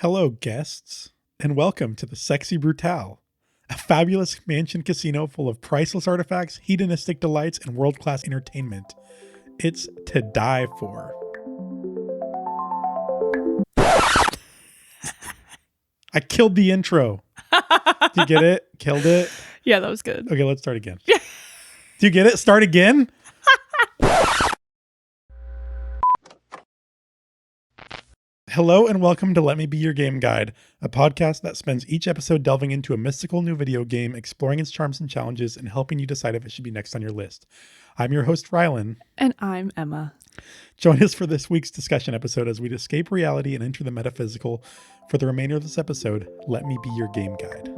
Hello, guests, and welcome to the Sexy Brutale, a fabulous mansion casino full of priceless artifacts, hedonistic delights, and world-class entertainment. It's to die for. I killed the intro. Do you get it? Killed it? Yeah, that was good. Okay, let's start again. Do you get it? Start again? Hello and welcome to Let Me Be Your Game Guide, a podcast that spends each episode delving into a mystical new video game, exploring its charms and challenges, and helping you decide if it should be next on your list. I'm your host, Rylan. And I'm Emma. Join us for this week's discussion episode as we escape reality and enter the metaphysical. For the remainder of this episode, let me be your game guide.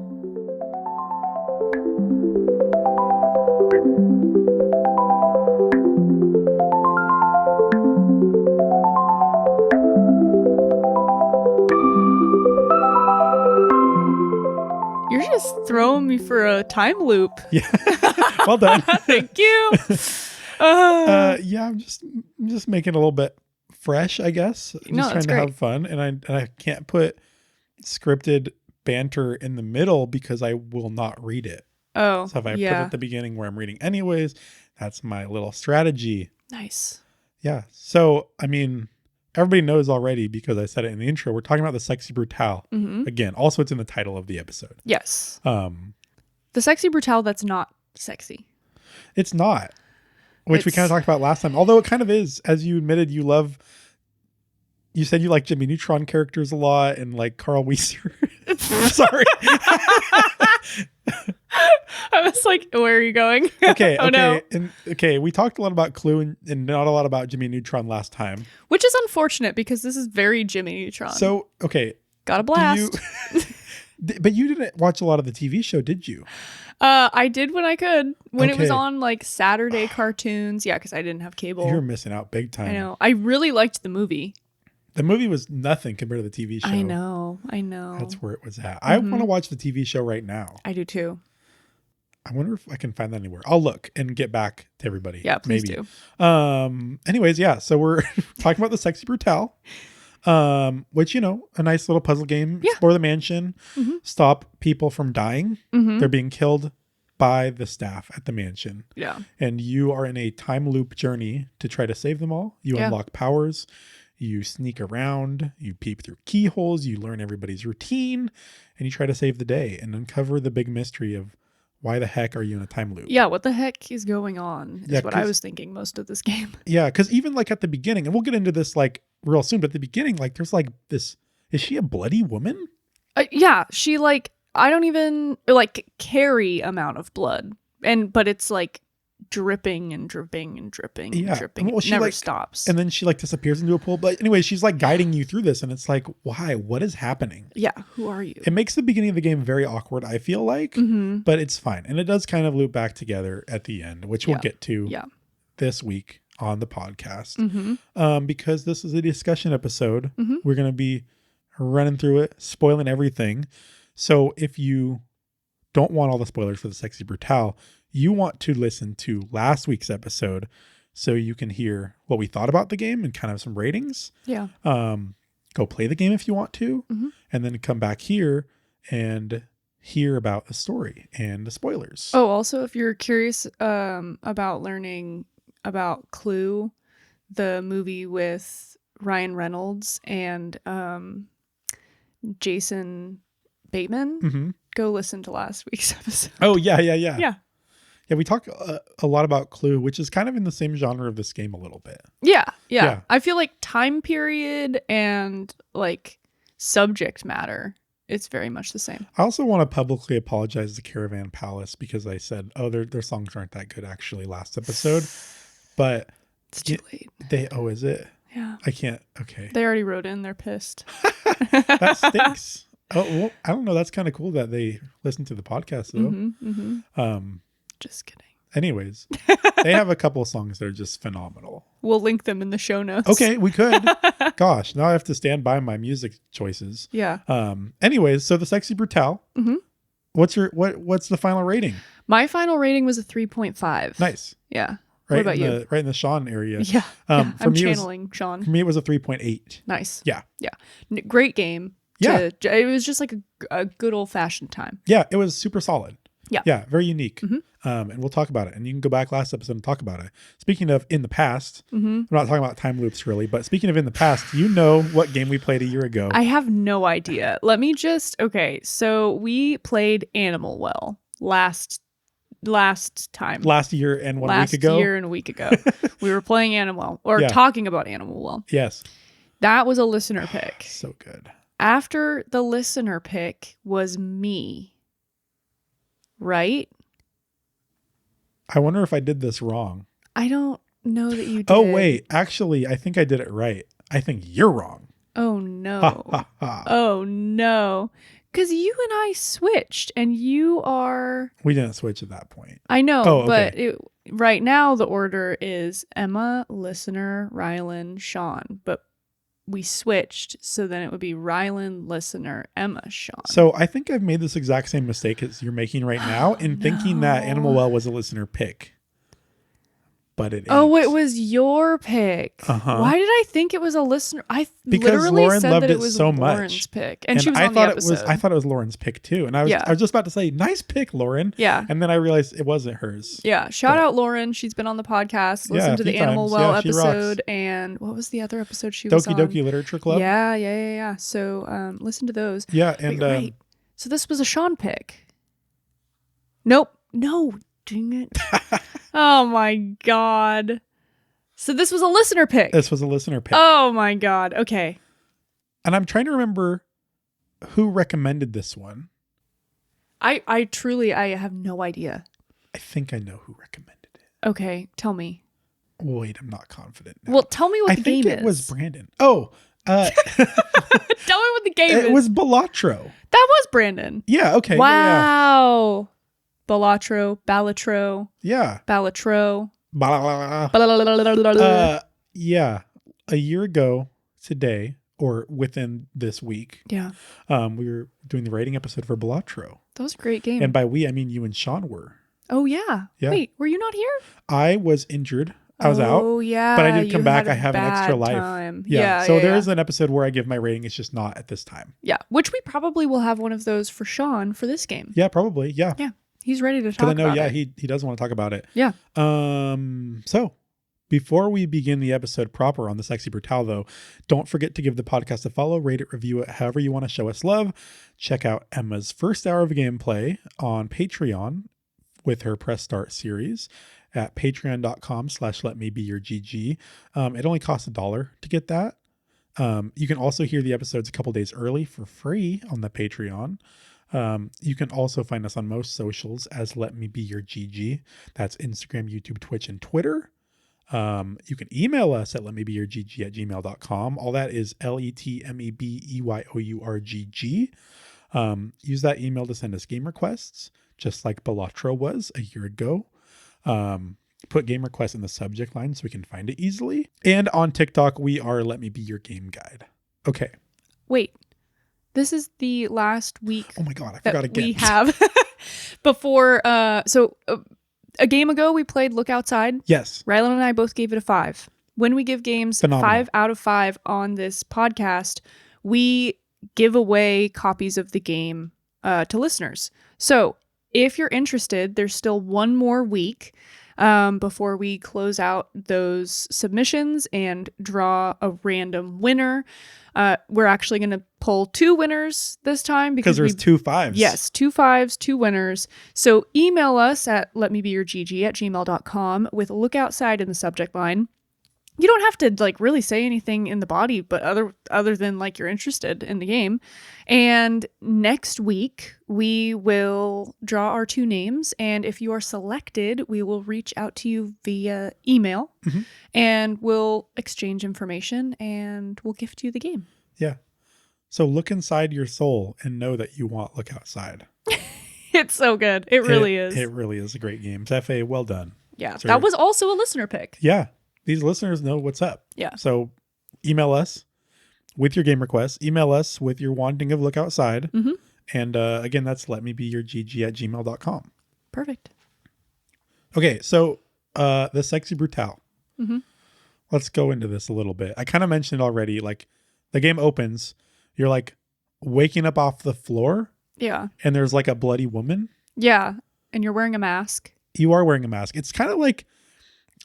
You're just throwing me for a time loop. Yeah, well done. Thank you. Yeah, I'm just making it a little bit fresh, I guess. I'm just trying to have fun, and I can't put scripted banter in the middle because I will not read it. Oh, so if I put it at the beginning where I'm reading anyways, that's my little strategy. Nice. Yeah. So I mean, everybody knows already because I said it in the intro. We're talking about the Sexy Brutale again. Also, it's in the title of the episode. Yes. The Sexy Brutale that's not sexy. It's not. Which we kind of talked about last time. Although it kind of is, as you admitted, you said you like Jimmy Neutron characters a lot and like Carl Weiser. Sorry. I was like, where are you going? Okay. Oh, no. Okay. We talked a lot about Clue and not a lot about Jimmy Neutron last time. Which is unfortunate because this is very Jimmy Neutron. So, okay. Got a blast. But you didn't watch a lot of the TV show, did you? I did when I could. When it was on like Saturday cartoons. Yeah, because I didn't have cable. You're missing out big time. I know. I really liked the movie. The movie was nothing compared to the TV show. I know. That's where it was at. I want to watch the TV show right now. I do too. I wonder if I can find that anywhere. I'll look and get back to everybody. Yeah, please do. Anyways, yeah. So we're talking about the Sexy Brutale, which, you know, a nice little puzzle game. Yeah. Explore the mansion, stop people from dying. They're being killed by the staff at the mansion. Yeah. And you are in a time loop journey to try to save them all. You unlock powers. You sneak around, you peep through keyholes, you learn everybody's routine, and you try to save the day and uncover the big mystery of why the heck are you in a time loop? Yeah, what the heck is going on is what I was thinking most of this game. Yeah, because even like at the beginning, and we'll get into this like real soon, but at the beginning, like there's like this, is she a bloody woman? Yeah, she like, I don't even like carry amount of blood. But it's like dripping and dripping and dripping and dripping. Well, it never stops. And then she like disappears into a pool. But anyway, she's like guiding you through this. And it's like, why? What is happening? Yeah. Who are you? It makes the beginning of the game very awkward, I feel like. But it's fine. And it does kind of loop back together at the end, which we'll get to this week on the podcast. Because this is a discussion episode. We're going to be running through it, spoiling everything. So if you don't want all the spoilers for the Sexy Brutale, you want to listen to last week's episode so you can hear what we thought about the game and kind of some ratings. Yeah. Go play the game if you want to, and then come back here and hear about the story and the spoilers. Oh, also, if you're curious about learning about Clue, the movie with Ryan Reynolds and Jason Bateman, go listen to last week's episode. Oh, yeah. Yeah, we talk a lot about Clue, which is kind of in the same genre of this game a little bit. Yeah. I feel like time period and like subject matter, it's very much the same. I also want to publicly apologize to Caravan Palace because I said, oh, their songs aren't that good actually last episode. But it's too late. Is it? Yeah. I can't. Okay. They already wrote in. They're pissed. That stinks. Oh, well, I don't know. That's kind of cool that they listen to the podcast though. Just kidding. Anyways, they have a couple of songs that are just phenomenal. We'll link them in the show notes. Okay, we could. Gosh, now I have to stand by my music choices. Yeah. Anyways, so the Sexy Brutale. What's the final rating? My final rating was a 3.5. Nice. Yeah. Right, what about you? Right in the Sean area. Yeah. I'm channeling Sean. For me, it was a 3.8. Nice. Yeah. Yeah. Great game. Yeah. It was just like a good old fashioned time. Yeah, it was super solid. Yeah. Yeah, very unique. And we'll talk about it. And you can go back last episode and talk about it. Speaking of in the past, I'm not talking about time loops really, but speaking of in the past, you know what game we played a year ago. I have no idea. Let me just, okay, so we played Animal Well last time. Last year and one week ago. Last year and a week ago. We were playing Animal Well, or talking about Animal Well. Yes. That was a listener pick. So good. After the listener pick was me. Right? I wonder if I did this wrong. I don't know that you did. Oh, wait. Actually, I think I did it right. I think you're wrong. Oh, no. Oh, no. Because you and I switched and you are... We didn't switch at that point. I know, but right now the order is Emma, listener, Rylan, Sean. But we switched, so then it would be Rylan, listener, Emma, Sean. So I think I've made this exact same mistake as you're making right now in thinking that Animal Well was a listener pick. But it ain't. Oh, it was your pick. Why did I think it was a listener? Because literally Lauren said loved that it it was so Lauren's much. pick. And she was on the episode. I thought it was Lauren's pick too. And I was just about to say, nice pick, Lauren. Yeah. And then I realized it wasn't hers. Yeah. Shout out Lauren. She's been on the podcast. Listen to the Animal Well episode. And what was the other episode she was on? Doki Doki Literature Club. Yeah. So listen to those. Yeah. And right. So this was a Sean pick. Nope. No. Dang it. Oh my God. So this was a listener pick. This was a listener pick. Oh my God. Okay. And I'm trying to remember who recommended this one. I truly have no idea. I think I know who recommended it. Okay. Tell me. Wait, I'm not confident now. Well, tell me what the game is. I think it was Brandon. Oh. Tell me what the game is. It was Balatro. That was Brandon. Yeah. Okay. Wow. Yeah. Balatro. Yeah. Balatro. Yeah, a year ago today, or within this week, we were doing the rating episode for Balatro. That was a great game. And by we, I mean you and Sean were. Oh, yeah. Wait, were you not here? I was injured. I was out. Oh, yeah. But I did come back. I have an extra life. So there is an episode where I give my rating. It's just not at this time. Yeah, which we probably will have one of those for Sean for this game. Yeah, probably. Yeah. Yeah. He's ready to talk about it. I know, he does want to talk about it. Yeah. So before we begin the episode proper on the Sexy Brutale, though, don't forget to give the podcast a follow, rate it, review it, however you want to show us love. Check out Emma's first hour of gameplay on Patreon with her Press Start series at patreon.com/letmebeyourgg. It only costs $1 to get that. You can also hear the episodes a couple days early for free on the Patreon. You can also find us on most socials as Let Me Be Your GG. That's Instagram, YouTube, Twitch, and Twitter. You can email us at letmebeyourgg@gmail.com. All that is LETMEBEYOURGG. Use that email to send us game requests, just like Balatro was a year ago. Put game requests in the subject line so we can find it easily. And on TikTok, we are Let Me Be Your Game Guide. Okay. Wait. This is the last week. Oh my God, I forgot again. We have before. So a game ago, we played Look Outside. Yes. Rylan and I both gave it a 5. When we give games Phenomenal. 5 out of 5 on this podcast, we give away copies of the game to listeners. So if you're interested, there's still one more week before we close out those submissions and draw a random winner. We're actually going to pull 2 winners this time because there's 2 5s. Yes, 2 5s, 2 winners. So email us at letmebeyourgg@gmail.com with Look Outside in the subject line. You don't have to really say anything in the body, but other than you're interested in the game. And next week we will draw our 2 names, and if you are selected, we will reach out to you via email, and we'll exchange information, and we'll gift you the game. Yeah. So look inside your soul and know that you want Look Outside. It's so good. It really is. It really is a great game. Cefe, well done. Yeah. That was also a listener pick. Yeah. These listeners know what's up. Yeah. So email us with your game requests. Email us with your wanting of Look Outside. And again, that's letmebeyourgg@gmail.com. Perfect. Okay. So the Sexy Brutale. Let's go into this a little bit. I kind of mentioned it already. The game opens. You're like, waking up off the floor. Yeah. And there's like a bloody woman. Yeah. And you're wearing a mask. You are wearing a mask. It's kind of like,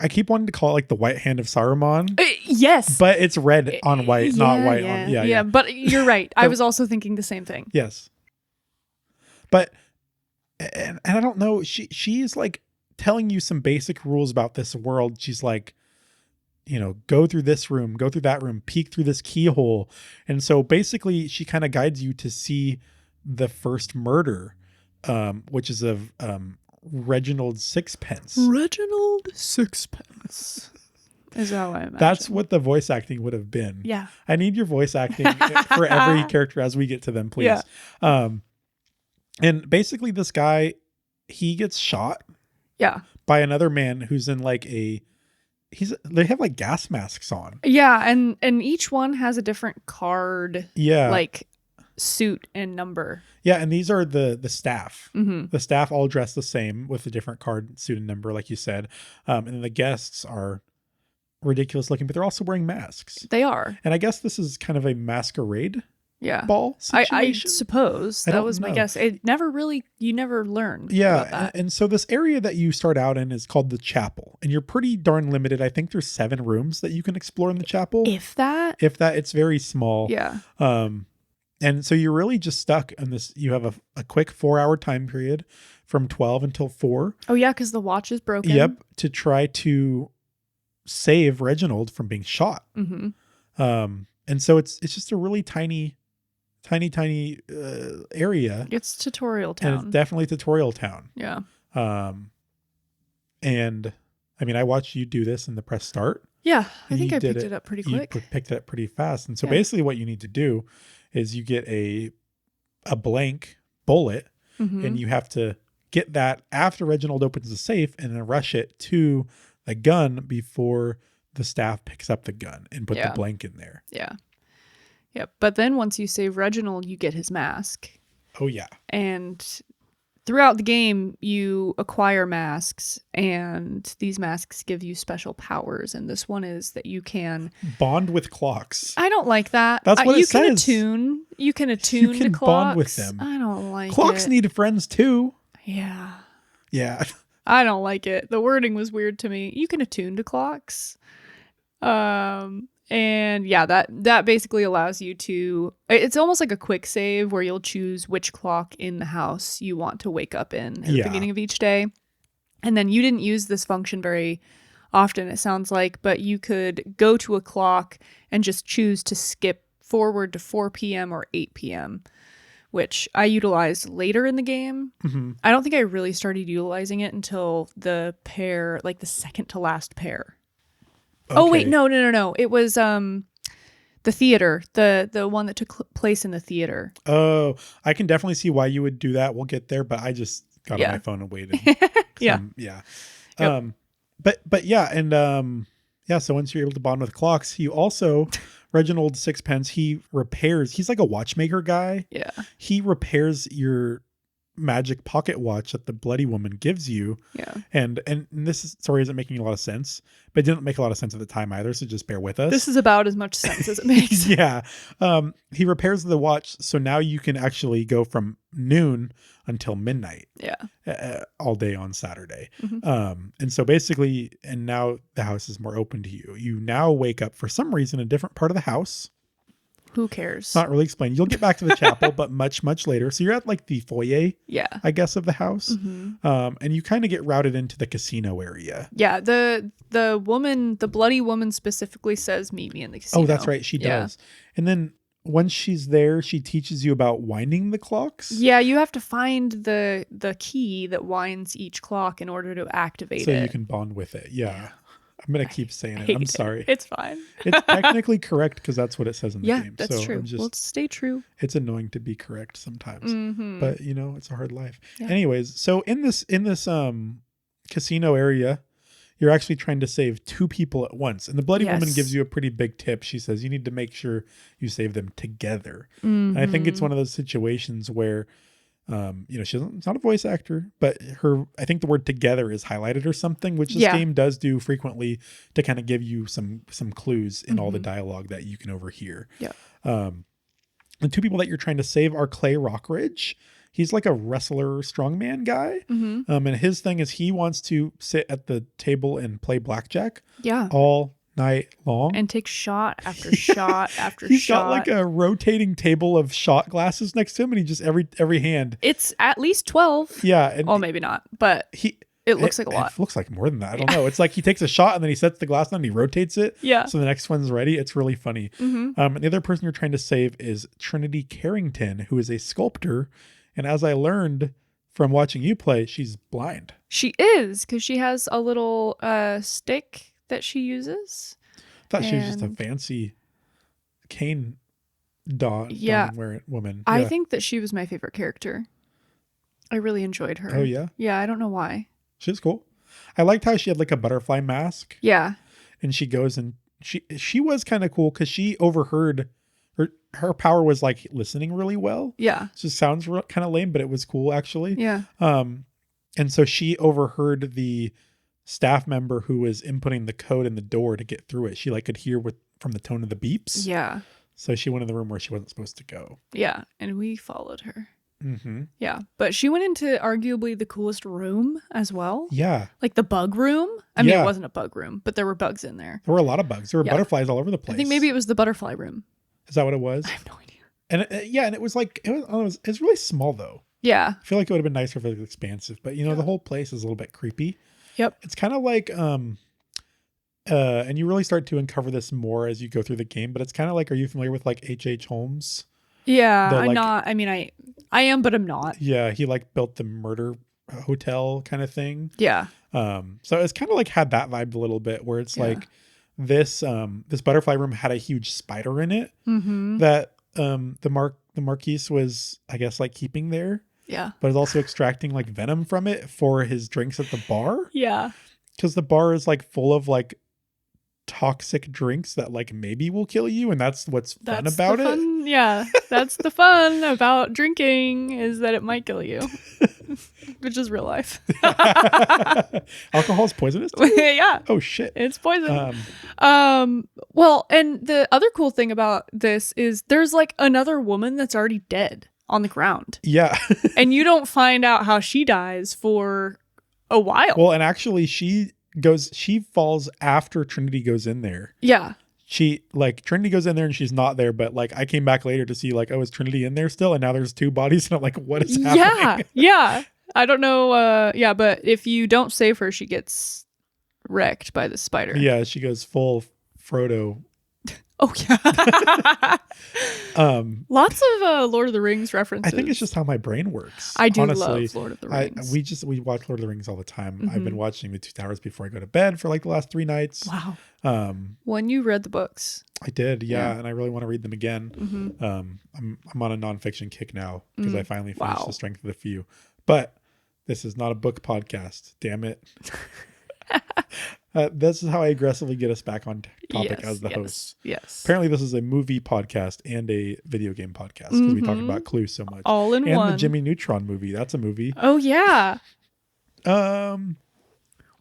I keep wanting to call it like the white hand of Saruman. Yes. But it's red on white, not white on. Yeah. But you're right. I was also thinking the same thing. Yes. But, and I don't know, she's like telling you some basic rules about this world. She's like, go through this room, go through that room, peek through this keyhole. And so basically she kind of guides you to see the first murder, which is of Reginald Sixpence. Reginald Sixpence is how I imagine. That's what the voice acting would have been. Yeah. I need your voice acting for every character as we get to them, please. Yeah. And basically this guy, he gets shot. Yeah. By another man who's in like they have like gas masks on. Yeah, and each one has a different card. Yeah. Like suit and number. Yeah, and these are the staff. Mm-hmm. The staff all dress the same with a different card, suit, and number, like you said. And then the guests are ridiculous looking, but they're also wearing masks. They are. And I guess this is kind of a masquerade ball situation. I suppose. That was my guess. You never learn. Yeah. And so this area that you start out in is called the chapel. And you're pretty darn limited. I think there's 7 rooms that you can explore in the chapel. If that, it's very small. Yeah. And so you're really just stuck in this. You have a quick 4-hour time period from 12 until 4. Oh, yeah, because the watch is broken. Yep. To try to save Reginald from being shot. Mm-hmm. And so it's just a really tiny area. It's tutorial town. And it's definitely tutorial town. Yeah. And I mean, I watched you do this in the press start. Yeah. I think I picked it up pretty quick. You picked it up pretty fast. And so basically what you need to do is you get a blank bullet, mm-hmm. and you have to get that after Reginald opens the safe and then rush it to the gun before the staff picks up the gun and put the blank in there. Yeah. Yep. But then once you save Reginald, you get his mask. Oh, yeah. And throughout the game, you acquire masks, and these masks give you special powers. And this one is that you can bond with clocks. I don't like that. That's what it says. You can attune to clocks. Bond with them. I don't like clocks need friends too. Yeah. Yeah. I don't like it. The wording was weird to me. You can attune to clocks. And yeah, that basically allows you to, it's almost like a quick save where you'll choose which clock in the house you want to wake up in at the beginning of each day. And then you didn't use this function very often, it sounds like, but you could go to a clock and just choose to skip forward to 4 p.m. or 8 p.m., which I utilized later in the game. Mm-hmm. I don't think I really started utilizing it until the pair, like the second to last pair. Okay. Oh wait, no. It was the theater, the one that took place in the theater. Oh, I can definitely see why you would do that. We'll get there, but I just got on my phone and waited. Yeah. Yep. But yeah, and so once you're able to bond with clocks, you also Reginald Sixpence, he's like a watchmaker guy. Yeah. He repairs your magic pocket watch that the bloody woman gives you. Yeah. And this story isn't making a lot of sense, but it didn't make a lot of sense at the time either, so just bear with us. This is about as much sense as it makes. Yeah. He repairs the watch, so now you can actually go from noon until midnight. Yeah. All day on Saturday. Mm-hmm. And so basically, and now the house is more open to you. You now wake up for some reason in a different part of the house. Who cares? It's not really explained. You'll get back to the chapel, but much, much later. So you're at like the foyer, I guess, of the house. Mm-hmm. And you kind of get routed into the casino area. Yeah. The bloody woman specifically says, meet me in the casino. Oh, that's right. She does. And then once she's there, she teaches you about winding the clocks. Yeah. You have to find the key that winds each clock in order to activate it. So you can bond with it. Yeah. I'm going to keep saying it. I'm sorry. It's fine. It's technically correct because that's what it says in the game. Yeah, that's true. Well, stay true. It's annoying to be correct sometimes, mm-hmm. but it's a hard life. Yeah. Anyways, so in this casino area, you're actually trying to save 2 people at once. And the bloody woman gives you a pretty big tip. She says you need to make sure you save them together. Mm-hmm. And I think it's one of those situations where she's not a voice actor, but I think the word together is highlighted or something, which this game does do frequently to kind of give you some clues in all the dialogue that you can overhear. Yeah. The two people that you're trying to save are Clay Rockridge. He's like a wrestler strongman guy. And his thing is he wants to sit at the table and play blackjack all night long. And take shot after shot after He's shot. got like a rotating table of shot glasses next to him, and he just every hand. It's at least 12. Yeah. And well, maybe not, but it looks like a lot. It looks like more than that. I don't know. It's like he takes a shot and then he sets the glass down and he rotates it. Yeah. So the next one's ready. It's really funny. And the other person you're trying to save is Trinity Carrington, who is a sculptor. And as I learned from watching you play, she's blind. She is, because she has a little stick that she uses. I thought she was just a fancy cane wearing woman. I think that she was my favorite character. I really enjoyed her. Oh, yeah? Yeah, I don't know why. She's cool. I liked how she had like a butterfly mask. Yeah. And she goes and she was kind of cool because she overheard her power was like listening really well. Yeah. It just sounds kind of lame, but it was cool actually. Yeah. And so she overheard the staff member who was inputting the code in the door to get through it. She like could hear from the tone of the beeps. Yeah. So she went in the room where she wasn't supposed to go. Yeah. And we followed her. Yeah. But she went into arguably the coolest room as well. Yeah. Like the bug room. I mean, it wasn't a bug room, but there were bugs in there. There were a lot of bugs. There were butterflies all over the place. I think maybe it was the butterfly room. Is that what it was? I have no idea. And and it was like, it's really small though. Yeah. I feel like it would have been nicer if it was expansive, but the whole place is a little bit creepy. Yep. It's kind of like, and you really start to uncover this more as you go through the game, but it's kind of like, are you familiar with like H.H. Holmes? Yeah, I'm not. I mean, I am, but I'm not. Yeah. He like built the murder hotel kind of thing. Yeah. So it's kind of like had that vibe a little bit where it's like this butterfly room had a huge spider in it that, the Marquise was, I guess, like keeping there. Yeah. But is also extracting like venom from it for his drinks at the bar. Yeah. Because the bar is like full of like toxic drinks that like maybe will kill you, and that's what's fun about it. Yeah. That's the fun about drinking, is that it might kill you. Which is real life. Alcohol is poisonous too? Yeah. Oh shit. It's poison. Well, and the other cool thing about this is there's like another woman that's already dead on the ground. Yeah. And you don't find out how she dies for a while. Well, and actually she falls after Trinity goes in there. Yeah. Trinity goes in there and she's not there, but like I came back later to see like, oh, is Trinity in there still? And now there's two bodies and I'm like, what is happening? Yeah. I don't know. But if you don't save her, she gets wrecked by the spider. Yeah, she goes full Frodo. Oh yeah. Lots of Lord of the Rings references. I think it's just how my brain works. I do love Lord of the Rings. We watch Lord of the Rings all the time. I've been watching the 2 Towers before I go to bed for like the last 3 nights. Wow. When you read the books. I did, yeah, and I really want to read them again. I'm on a nonfiction kick now because I finally finished The Strength of the Few. But this is not a book podcast. Damn it. This is how I aggressively get us back on topic as the host. Yes. Apparently, this is a movie podcast and a video game podcast because we talk about Clue so much. All in one. And the Jimmy Neutron movie. That's a movie. Oh yeah.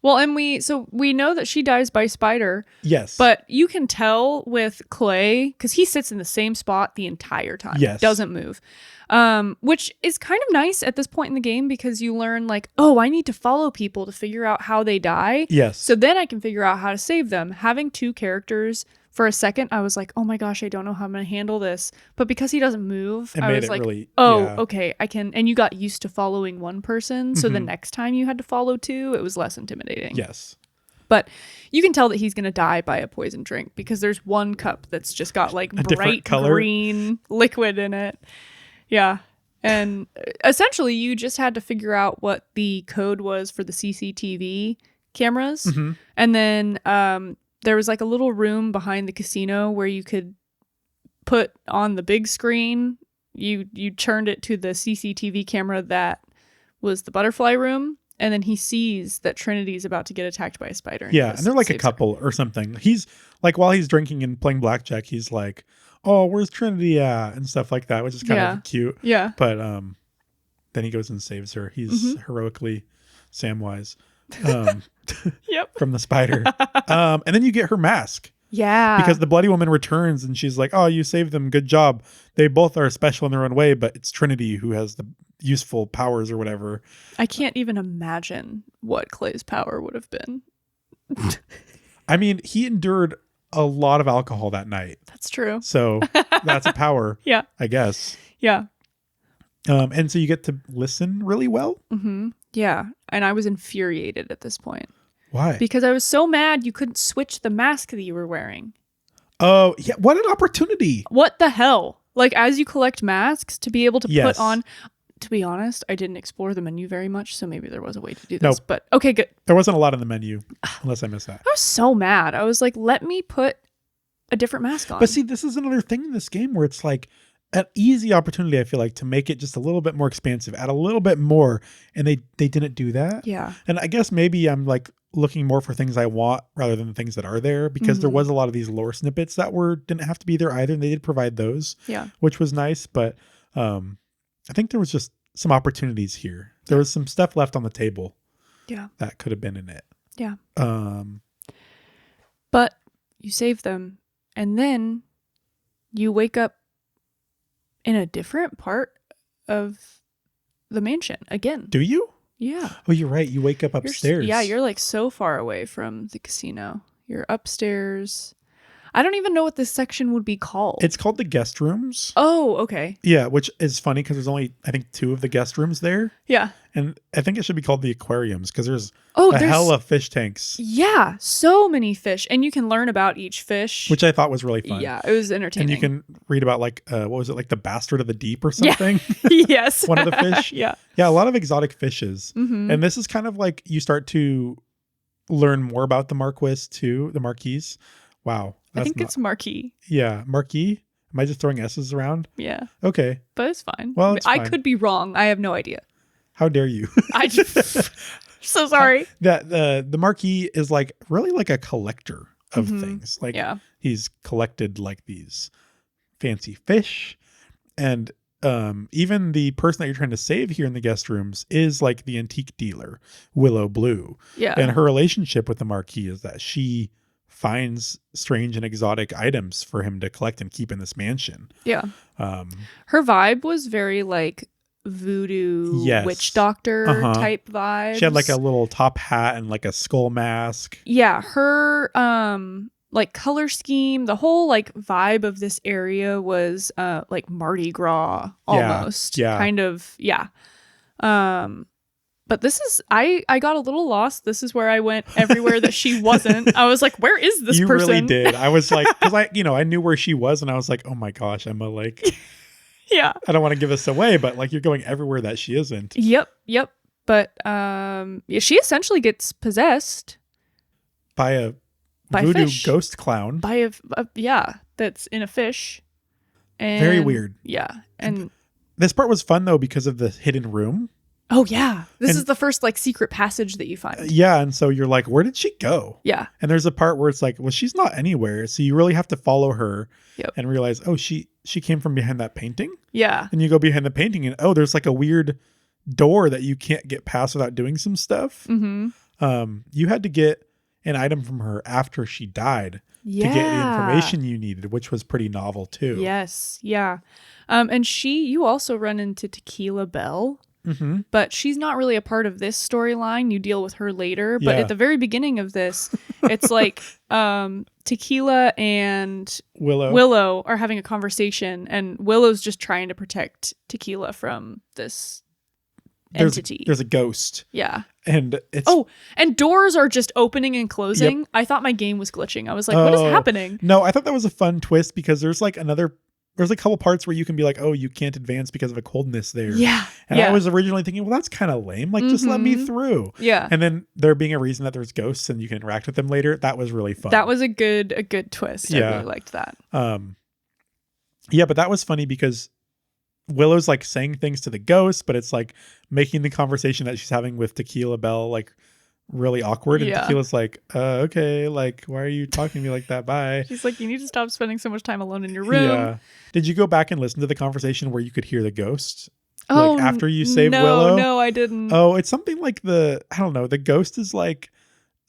Well, and we know that she dies by spider. Yes. But you can tell with Clay, because he sits in the same spot the entire time. Yes. Doesn't move. Which is kind of nice at this point in the game because you learn like, oh, I need to follow people to figure out how they die. Yes. So then I can figure out how to save them. Having 2 characters, for a second, I was like, oh my gosh, I don't know how I'm going to handle this. But because he doesn't move, I was like, okay, I can. And you got used to following one person. So the next time you had to follow 2, it was less intimidating. Yes. But you can tell that he's going to die by a poison drink because there's one cup that's just got like bright green liquid in it. Yeah. And essentially you just had to figure out what the code was for the CCTV cameras. And then there was like a little room behind the casino where you could put on the big screen. You turned it to the CCTV camera that was the butterfly room. And then he sees that Trinity's about to get attacked by a spider. Yeah. And they're like a couple or something. He's like, while he's drinking and playing blackjack, he's like, oh, where's Trinity at? And stuff like that, which is kind of cute. Yeah. But then he goes and saves her. He's heroically Samwise yep. from the spider. And then you get her mask. Yeah. Because the bloody woman returns and she's like, oh, you saved them. Good job. They both are special in their own way, but it's Trinity who has the useful powers or whatever. I can't even imagine what Clay's power would have been. I mean, he endured a lot of alcohol that night. That's true. So that's a power. Yeah. I guess. Yeah. And so you get to listen really well. Mm-hmm. Yeah. And I was infuriated at this point. Why? Because I was so mad you couldn't switch the mask that you were wearing. Oh, yeah. What an opportunity. What the hell? Like, as you collect masks to be able to Yes. put on... To be honest, I didn't explore the menu very much, so maybe there was a way to do this. Nope. But okay, good. There wasn't a lot in the menu, unless I missed that. I was so mad. I was like, let me put a different mask on. But see, this is another thing in this game where it's like an easy opportunity, I feel like, to make it just a little bit more expansive, add a little bit more, and they didn't do that. Yeah. And I guess maybe I'm like looking more for things I want rather than the things that are there, because there was a lot of these lore snippets that didn't have to be there either, and they did provide those. Yeah. Which was nice, but I think there was just some opportunities here. There was some stuff left on the table. Yeah. That could have been in it. Yeah. But you save them, and then you wake up in a different part of the mansion again. Do you? Yeah. Oh, you're right. You wake up upstairs. You're like so far away from the casino. You're upstairs. I don't even know what this section would be called. It's called the guest rooms. Oh, okay. Yeah, which is funny because there's only, I think, 2 of the guest rooms there. Yeah. And I think it should be called the aquariums because there's there's hell of fish tanks. Yeah, so many fish. And you can learn about each fish. Which I thought was really fun. Yeah, it was entertaining. And you can read about like, what was it, like the bastard of the deep or something? Yeah. Yes. One of the fish. Yeah. Yeah, a lot of exotic fishes. Mm-hmm. And this is kind of like you start to learn more about the Marquis too, the Marquise. Wow. I think it's Marquis. Yeah, Marquis. Am I just throwing S's around? Yeah. Okay. But it's fine. Well, it's fine. I could be wrong. I have no idea. How dare you? So sorry. That the Marquis is like really like a collector of things. Like he's collected like these fancy fish, and even the person that you're trying to save here in the guest rooms is like the antique dealer, Willow Blue. Yeah. And her relationship with the Marquis is that she finds strange and exotic items for him to collect and keep in this mansion. Yeah. Her vibe was very like voodoo witch doctor type vibes. She had like a little top hat and like a skull mask. Yeah. Her like color scheme, the whole like vibe of this area was like Mardi Gras almost. Yeah. Kind of. Yeah. But this is, I got a little lost. This is where I went everywhere that she wasn't. I was like, where is this person? You really did. I was like, because I knew where she was and I was like, oh my gosh, Emma, like, yeah. I don't want to give this away, but like you're going everywhere that she isn't. Yep. But she essentially gets possessed. By a voodoo fish. Ghost clown. By that's in a fish. And very weird. Yeah. And this part was fun though because of the hidden room. Oh, yeah. This is the first like secret passage that you find. Yeah. And so you're like, where did she go? Yeah. And there's a part where it's like, well, she's not anywhere. So you really have to follow her and realize, oh, she came from behind that painting. Yeah. And you go behind the painting and, oh, there's like a weird door that you can't get past without doing some stuff. Mm-hmm. You had to get an item from her after she died to get the information you needed, which was pretty novel too. Yes. Yeah. And you also run into Tequila Belle. Mm-hmm. But she's not really a part of this storyline. You deal with her later. But at the very beginning of this, it's like Tequila and Willow are having a conversation, and Willow's just trying to protect Tequila from this entity. There's a ghost. Yeah. And it's and doors are just opening and closing. Yep. I thought my game was glitching. I was like, what is happening? No, I thought that was a fun twist because there's a couple parts where you can be like, oh, you can't advance because of a coldness there. Yeah. And I was originally thinking, well, that's kind of lame. Like, just let me through. Yeah. And then there being a reason that there's ghosts and you can interact with them later. That was really fun. That was a good twist. I really liked that. Yeah, but that was funny because Willow's like saying things to the ghost, but it's like making the conversation that she's having with Tequila Belle like really awkward. And Tequila's like, okay, like, why are you talking to me like that? Bye. She's like, you need to stop spending so much time alone in your room. Yeah. Did you go back and listen to the conversation where you could hear the ghost? Like after you saved Willow? No, I didn't. Oh, it's something like I don't know. The ghost is like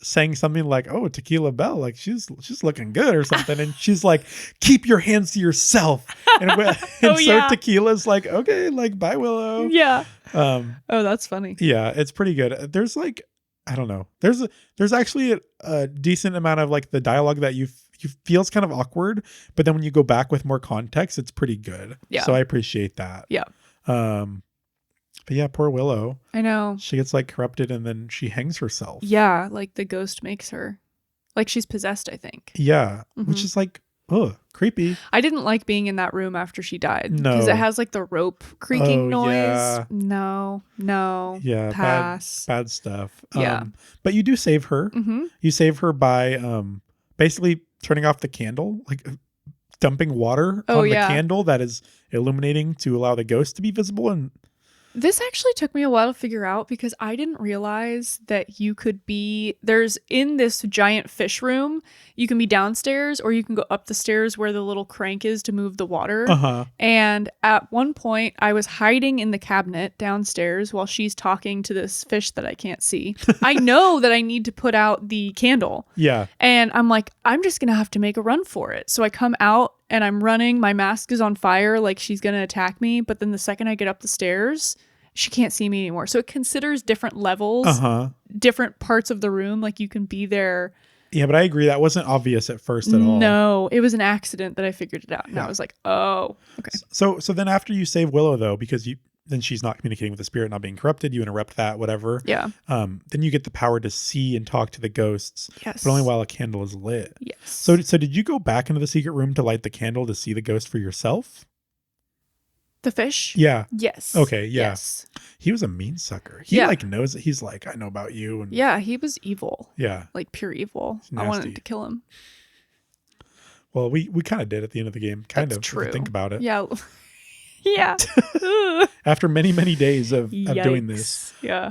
saying something like, "Oh, Tequila Belle, like she's looking good" or something, and she's like, "Keep your hands to yourself." And, so Tequila's like, "Okay, like bye, Willow." Yeah. Oh, that's funny. Yeah, it's pretty good. There's like, I don't know. There's actually a decent amount of like the dialogue that you feels kind of awkward, but then when you go back with more context, it's pretty good. Yeah. So I appreciate that. Yeah. But yeah, poor Willow. I know. She gets like corrupted and then she hangs herself. Yeah, like the ghost makes her. Like she's possessed, I think. Yeah, which is like, creepy. I didn't like being in that room after she died. No. Because it has like the rope creaking noise. Yeah. No. Yeah. Pass. Bad stuff. Yeah. But you do save her. Mm-hmm. You save her by basically turning off the candle, like dumping water on the candle that is illuminating to allow the ghost to be visible. And this actually took me a while to figure out because I didn't realize that you could be, there's in this giant fish room, you can be downstairs or you can go up the stairs where the little crank is to move the water. And at one point I was hiding in the cabinet downstairs while she's talking to this fish that I can't see. I know that I need to put out the candle. Yeah. And I'm like, I'm just going to have to make a run for it. So I come out and I'm running. My mask is on fire, like she's going to attack me. But then the second I get up the stairs, she can't see me anymore. So it considers different levels, different parts of the room. Like you can be there. Yeah, but I agree. That wasn't obvious at first at all. No, it was an accident that I figured it out. And I was like, oh, okay. So then after you save Willow, though, because then she's not communicating with the spirit, not being corrupted, you interrupt that, whatever. Yeah. Then you get the power to see and talk to the ghosts. Yes. But only while a candle is lit. Yes. So did you go back into the secret room to light the candle to see the ghost for yourself? The fish? Yeah. Yes. Okay. Yeah. Yes. He was a mean sucker. He like knows it. He's like, I know about you. And yeah, he was evil. Yeah. Like pure evil. I wanted to kill him. Well, we kind of did at the end of the game. Kind of. True. If you think about it. Yeah. Yeah. After many, many days of doing this. Yeah.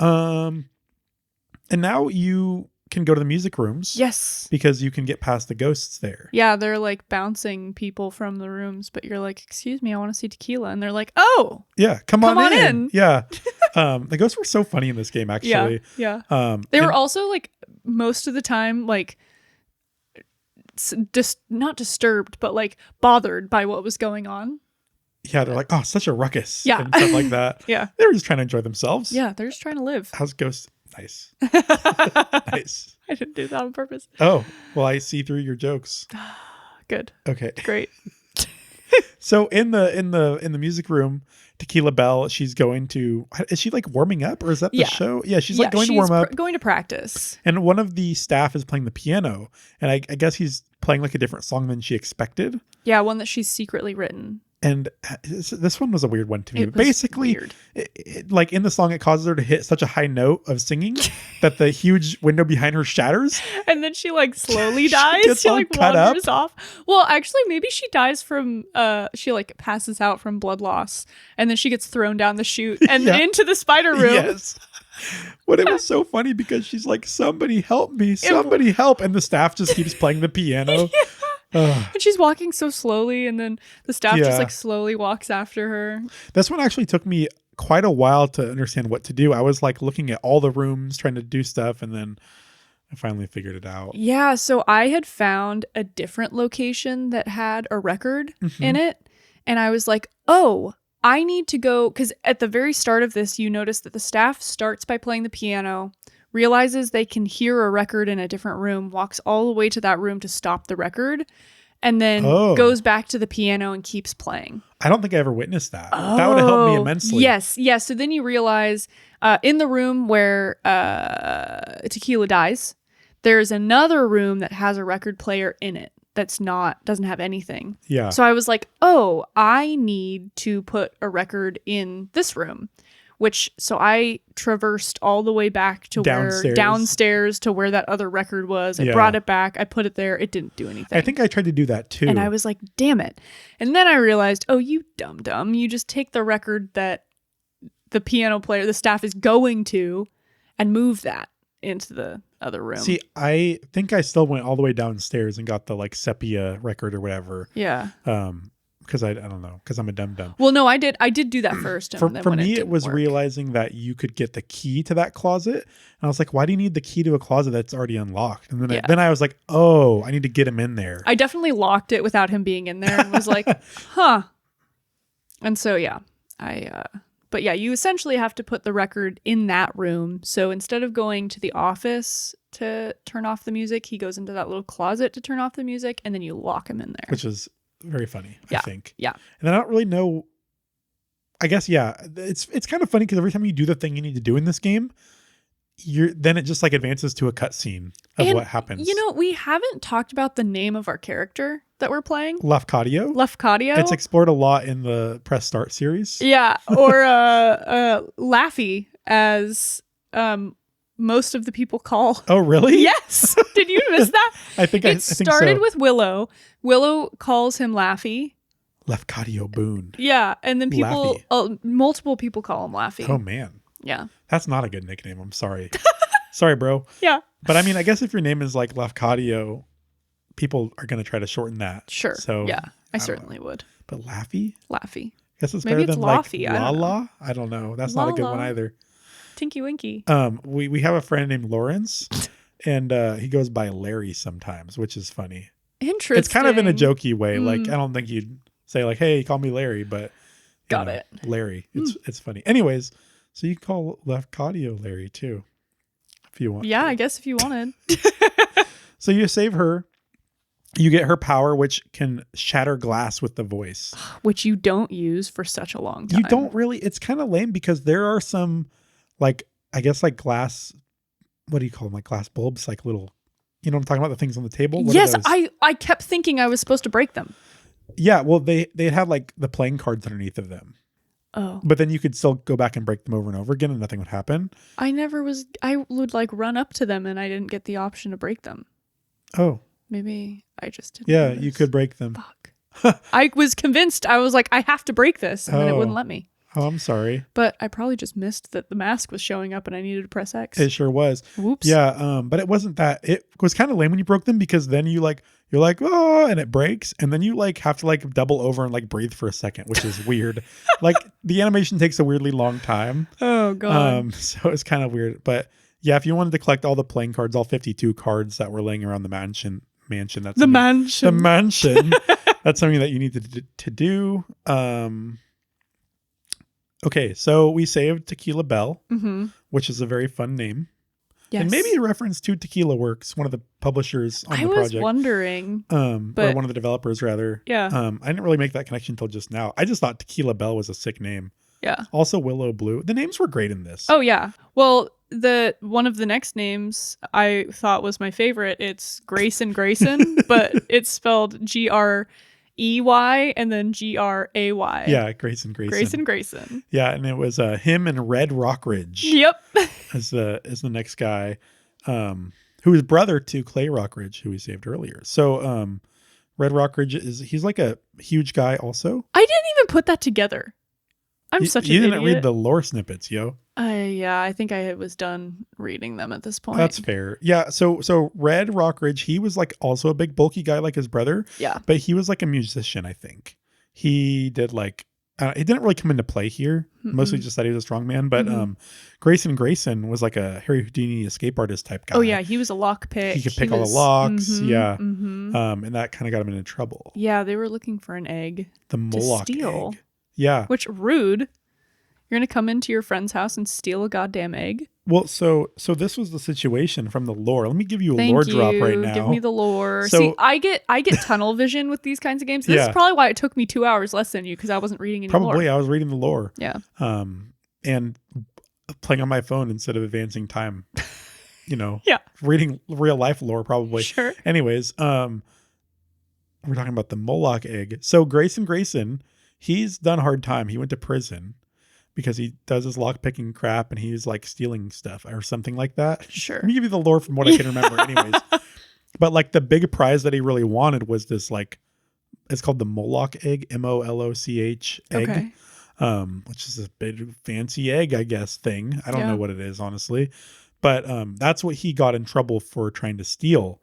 And now you can go to the music rooms. Yes. Because you can get past the ghosts there. Yeah, they're like bouncing people from the rooms, but you're like, excuse me, I want to see Tequila. And they're like, oh. Yeah, come on in. Yeah. The ghosts were so funny in this game, actually. Yeah. They were also like most of the time like not disturbed, but like bothered by what was going on. Yeah, they're like, oh, such a ruckus. Yeah. And stuff like that. Yeah. They were just trying to enjoy themselves. Yeah, they're just trying to live. How's ghosts? Nice. Nice. I didn't do that on purpose. Oh, well, I see through your jokes. Good. Okay. Great. So in the music room, Tequila Belle, she's going to, is she like warming up or is that the show? Yeah, she's like going to warm up. Going to practice. And one of the staff is playing the piano. And I guess he's playing like a different song than she expected. Yeah, one that she's secretly written. And this one was a weird one to me. Basically, like in the song, it causes her to hit such a high note of singing that the huge window behind her shatters. And then she like slowly dies. She like wanders off. Well, actually, maybe she dies from, she like passes out from blood loss. And then she gets thrown down the chute and into the spider room. Yes. But it was so funny because she's like, somebody help me, somebody help. And the staff just keeps playing the piano. And she's walking so slowly, and then the staff just like slowly walks after her. This one actually took me quite a while to understand what to do. I was like looking at all the rooms, trying to do stuff, and then I finally figured it out. Yeah, so I had found a different location that had a record in it, and I was like, oh, I need to go, because at the very start of this, you notice that the staff starts by playing the piano, realizes they can hear a record in a different room, walks all the way to that room to stop the record, and then goes back to the piano and keeps playing. I don't think I ever witnessed that. That would have helped me immensely. Yes. So then you realize in the room where Tequila dies, there's another room that has a record player in it doesn't have anything. Yeah. So I was like, oh, I need to put a record in this room. So I traversed all the way back to downstairs to where that other record was. I brought it back. I put it there. It didn't do anything. I think I tried to do that too. And I was like, damn it. And then I realized, oh, you dumb. You just take the record that the piano player, the staff is going to, and move that into the other room. See, I think I still went all the way downstairs and got the like sepia record or whatever. Yeah. because I don't know, because I'm a dum-dum. Well, no, I did do that first. For me, it was realizing that you could get the key to that closet. And I was like, why do you need the key to a closet that's already unlocked? And then, then I was like, oh, I need to get him in there. I definitely locked it without him being in there and was like, huh. And so, yeah, but yeah, you essentially have to put the record in that room. So instead of going to the office to turn off the music, he goes into that little closet to turn off the music, and then you lock him in there. Which is very funny, I think. Yeah. And I don't really know. I guess, yeah, it's kind of funny because every time you do the thing you need to do in this game, then it just like advances to a cutscene of what happens. You know, we haven't talked about the name of our character that we're playing. Lafcadio. It's explored a lot in the Press Start series. Yeah, or Laffy, as most of the people call. Oh, really? Yes. Did you miss that? I think it started with Willow. Willow calls him Laffy. Lafcadio Boone. Yeah, and then multiple people call him Laffy. Oh man. Yeah. That's not a good nickname. I'm sorry. Sorry, bro. Yeah. But I mean, I guess if your name is like Lafcadio, people are going to try to shorten that. Sure. So yeah, I certainly would. But Laffy? Laffy. I guess it's Maybe better it's than Laffy. like Lala. I don't know. That's not a good one either. Tinky Winky. We have a friend named Lawrence, and he goes by Larry sometimes, which is funny. Interesting. It's kind of in a jokey way. Like, I don't think you'd say like, "Hey, call me Larry," but got it, Larry. It's funny. Anyways, so you call Lafcadio Larry too, if you want. Yeah, I guess if you wanted. So you save her. You get her power, which can shatter glass with the voice, which you don't use for such a long time. You don't really. It's kind of lame because there are some, like, I guess like glass. What do you call them? Like glass bulbs, like little. You know what I'm talking about? The things on the table? Yes, I kept thinking I was supposed to break them. Yeah, well, they had like the playing cards underneath of them. Oh. But then you could still go back and break them over and over again and nothing would happen. I would like run up to them and I didn't get the option to break them. Oh. Maybe I just didn't. Yeah, you could break them. Fuck. I was convinced. I was like, I have to break this. And then it wouldn't let me. Oh, I'm sorry. But I probably just missed that the mask was showing up and I needed to press X. It sure was. Whoops. Yeah, but it wasn't that. It was kind of lame when you broke them because then you're like, oh, and it breaks. And then you like have to like double over and like breathe for a second, which is weird. Like the animation takes a weirdly long time. Oh, God. So it's kind of weird. But yeah, if you wanted to collect all the playing cards, all 52 cards that were laying around the mansion, that's the mansion. That's something that you need to do. Okay, so we saved Tequila Bell, which is a very fun name. Yes. And maybe a reference to Tequila Works, one of the publishers on the project. I was wondering. Or one of the developers, rather. Yeah. I didn't really make that connection until just now. I just thought Tequila Bell was a sick name. Yeah. Also Willow Blue. The names were great in this. Oh, yeah. Well, one of the next names I thought was my favorite. It's Grayson, but it's spelled Grey and then Gray. Yeah, Grayson. Yeah, and it was him and Red Rockridge. Yep. as the next guy, who is brother to Clay Rockridge, who we saved earlier. So Red Rockridge he's like a huge guy also. I didn't even put that together. I'm such an idiot. You didn't read the lore snippets, yo. Yeah, I think I was done reading them at this point. That's fair. Yeah, so Red Rockridge, he was like also a big bulky guy like his brother. Yeah. But he was like a musician, I think. He did like, he didn't really come into play here. Mostly just that he was a strong man. But Grayson was like a Harry Houdini escape artist type guy. Oh yeah, he was a lock pick. He could pick all the locks. Yeah. And that kind of got him into trouble. Yeah, they were looking for an egg. The Moloch to steal. egg. Yeah. Which rude. You're going to come into your friend's house and steal a goddamn egg? Well, so this was the situation from the lore. Let me give you a lore drop right now. Give me the lore. So, see, I get tunnel vision with these kinds of games. This is probably why it took me 2 hours less than you, because I wasn't reading any lore. Probably, I was reading the lore. Yeah. And playing on my phone instead of advancing time. Yeah. Reading real life lore probably. Sure. Anyways, we're talking about the Moloch egg. So Grayson, he's done hard time. He went to prison because he does his lockpicking crap and he's like stealing stuff or something like that. Sure. Let me give you the lore from what I can remember anyways. But like the big prize that he really wanted was this like, it's called the Moloch egg, Moloch egg, okay. Which is a big fancy egg, I guess, thing. I don't know what it is, honestly. But that's what he got in trouble for trying to steal.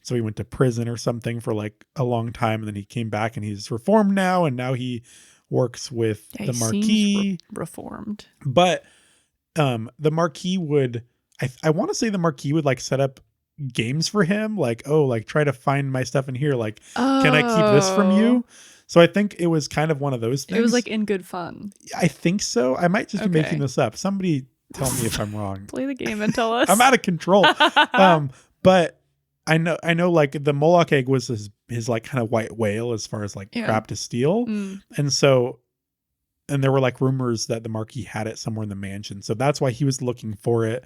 So he went to prison or something for like a long time. And then he came back and he's reformed now. And now he works with the Marquis. Reformed. But the Marquis would, I want to say the Marquis would like set up games for him. Like, oh, like try to find my stuff in here. Like, can I keep this from you? So I think it was kind of one of those things. It was like in good fun. I think so. I might just be making this up. Somebody tell me if I'm wrong. Play the game and tell us. I'm out of control. But I know like the Moloch egg was his like kind of white whale as far as like crap to steal. And so, and there were like rumors that the Marquis had it somewhere in the mansion. So that's why he was looking for it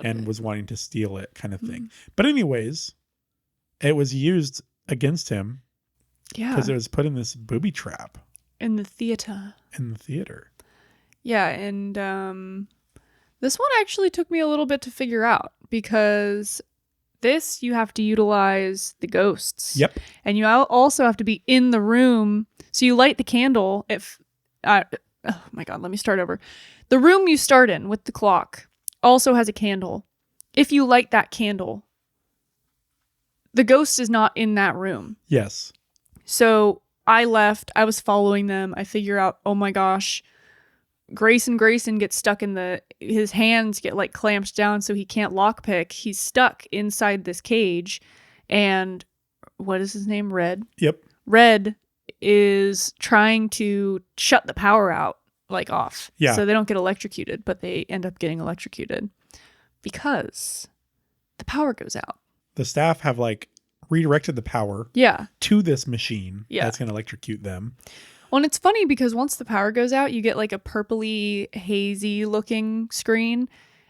was wanting to steal it kind of thing. But anyways, it was used against him. Yeah. Because it was put in this booby trap. In the theater. Yeah. And this one actually took me a little bit to figure out because this you have to utilize the ghosts. Yep. And you also have to be in the room. So you light the candle. Oh my God, let me start over. The room you start in with the clock also has a candle. If you light that candle, the ghost is not in that room. Yes. So I left. I was following them. I figure out, oh my gosh, Grayson gets stuck in his hands get like clamped down so he can't lockpick. He's stuck inside this cage. And what is his name? Red? Yep. Red is trying to shut the power out, like off. Yeah. So they don't get electrocuted, but they end up getting electrocuted because the power goes out. The staff have like redirected the power to this machine that's going to electrocute them. Well, and it's funny because once the power goes out, you get like a purpley, hazy looking screen.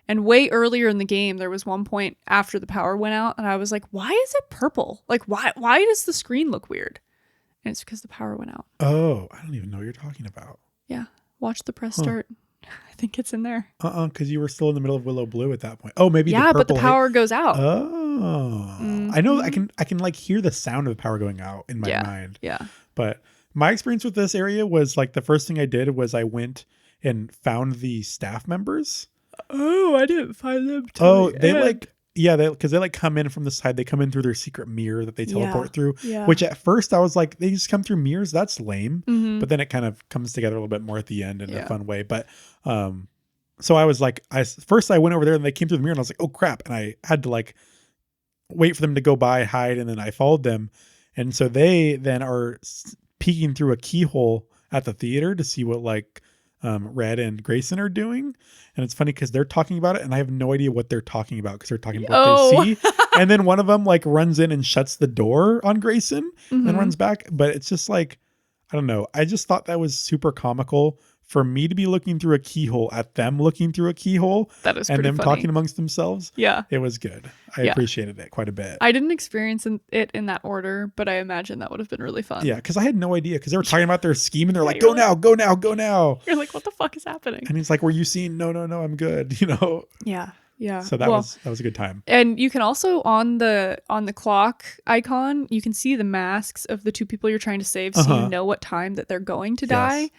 And way earlier in the game, there was one point after the power went out, and I was like, why is it purple? Like, why does the screen look weird? And it's because the power went out. Oh, I don't even know what you're talking about. Yeah. Watch the press start. I think it's in there. Because you were still in the middle of Willow Blue at that point. Oh, maybe the purple but the power goes out. Oh. I know I can like hear the sound of the power going out in my mind. Yeah. But my experience with this area was like the first thing I did was I went and found the staff members. Oh, I didn't find them. Because they like come in from the side. They come in through their secret mirror that they teleport through. Yeah. Which at first I was like, they just come through mirrors. That's lame. But then it kind of comes together a little bit more at the end in a fun way. But so I was like, I went over there and they came through the mirror and I was like, oh crap! And I had to like wait for them to go by, hide, and then I followed them. And so they then are peeking through a keyhole at the theater to see what like Red and Grayson are doing. And it's funny because they're talking about it and I have no idea what they're talking about because they're talking about what they see. And then one of them like runs in and shuts the door on Grayson and runs back. But it's just like, I don't know. I just thought that was super comical for me to be looking through a keyhole at them looking through a keyhole. That is and them funny. Talking amongst themselves. Yeah. It was good. I appreciated it quite a bit. I didn't experience it in that order, but I imagine that would have been really fun. Yeah, because I had no idea because they were talking about their scheme and they're like, go now, go now, go now. You're like, what the fuck is happening? And he's like, were you seeing? No, I'm good. You know? Yeah. Yeah. So that was a good time. And you can also on the clock icon, you can see the masks of the two people you're trying to save, so you know what time that they're going to die.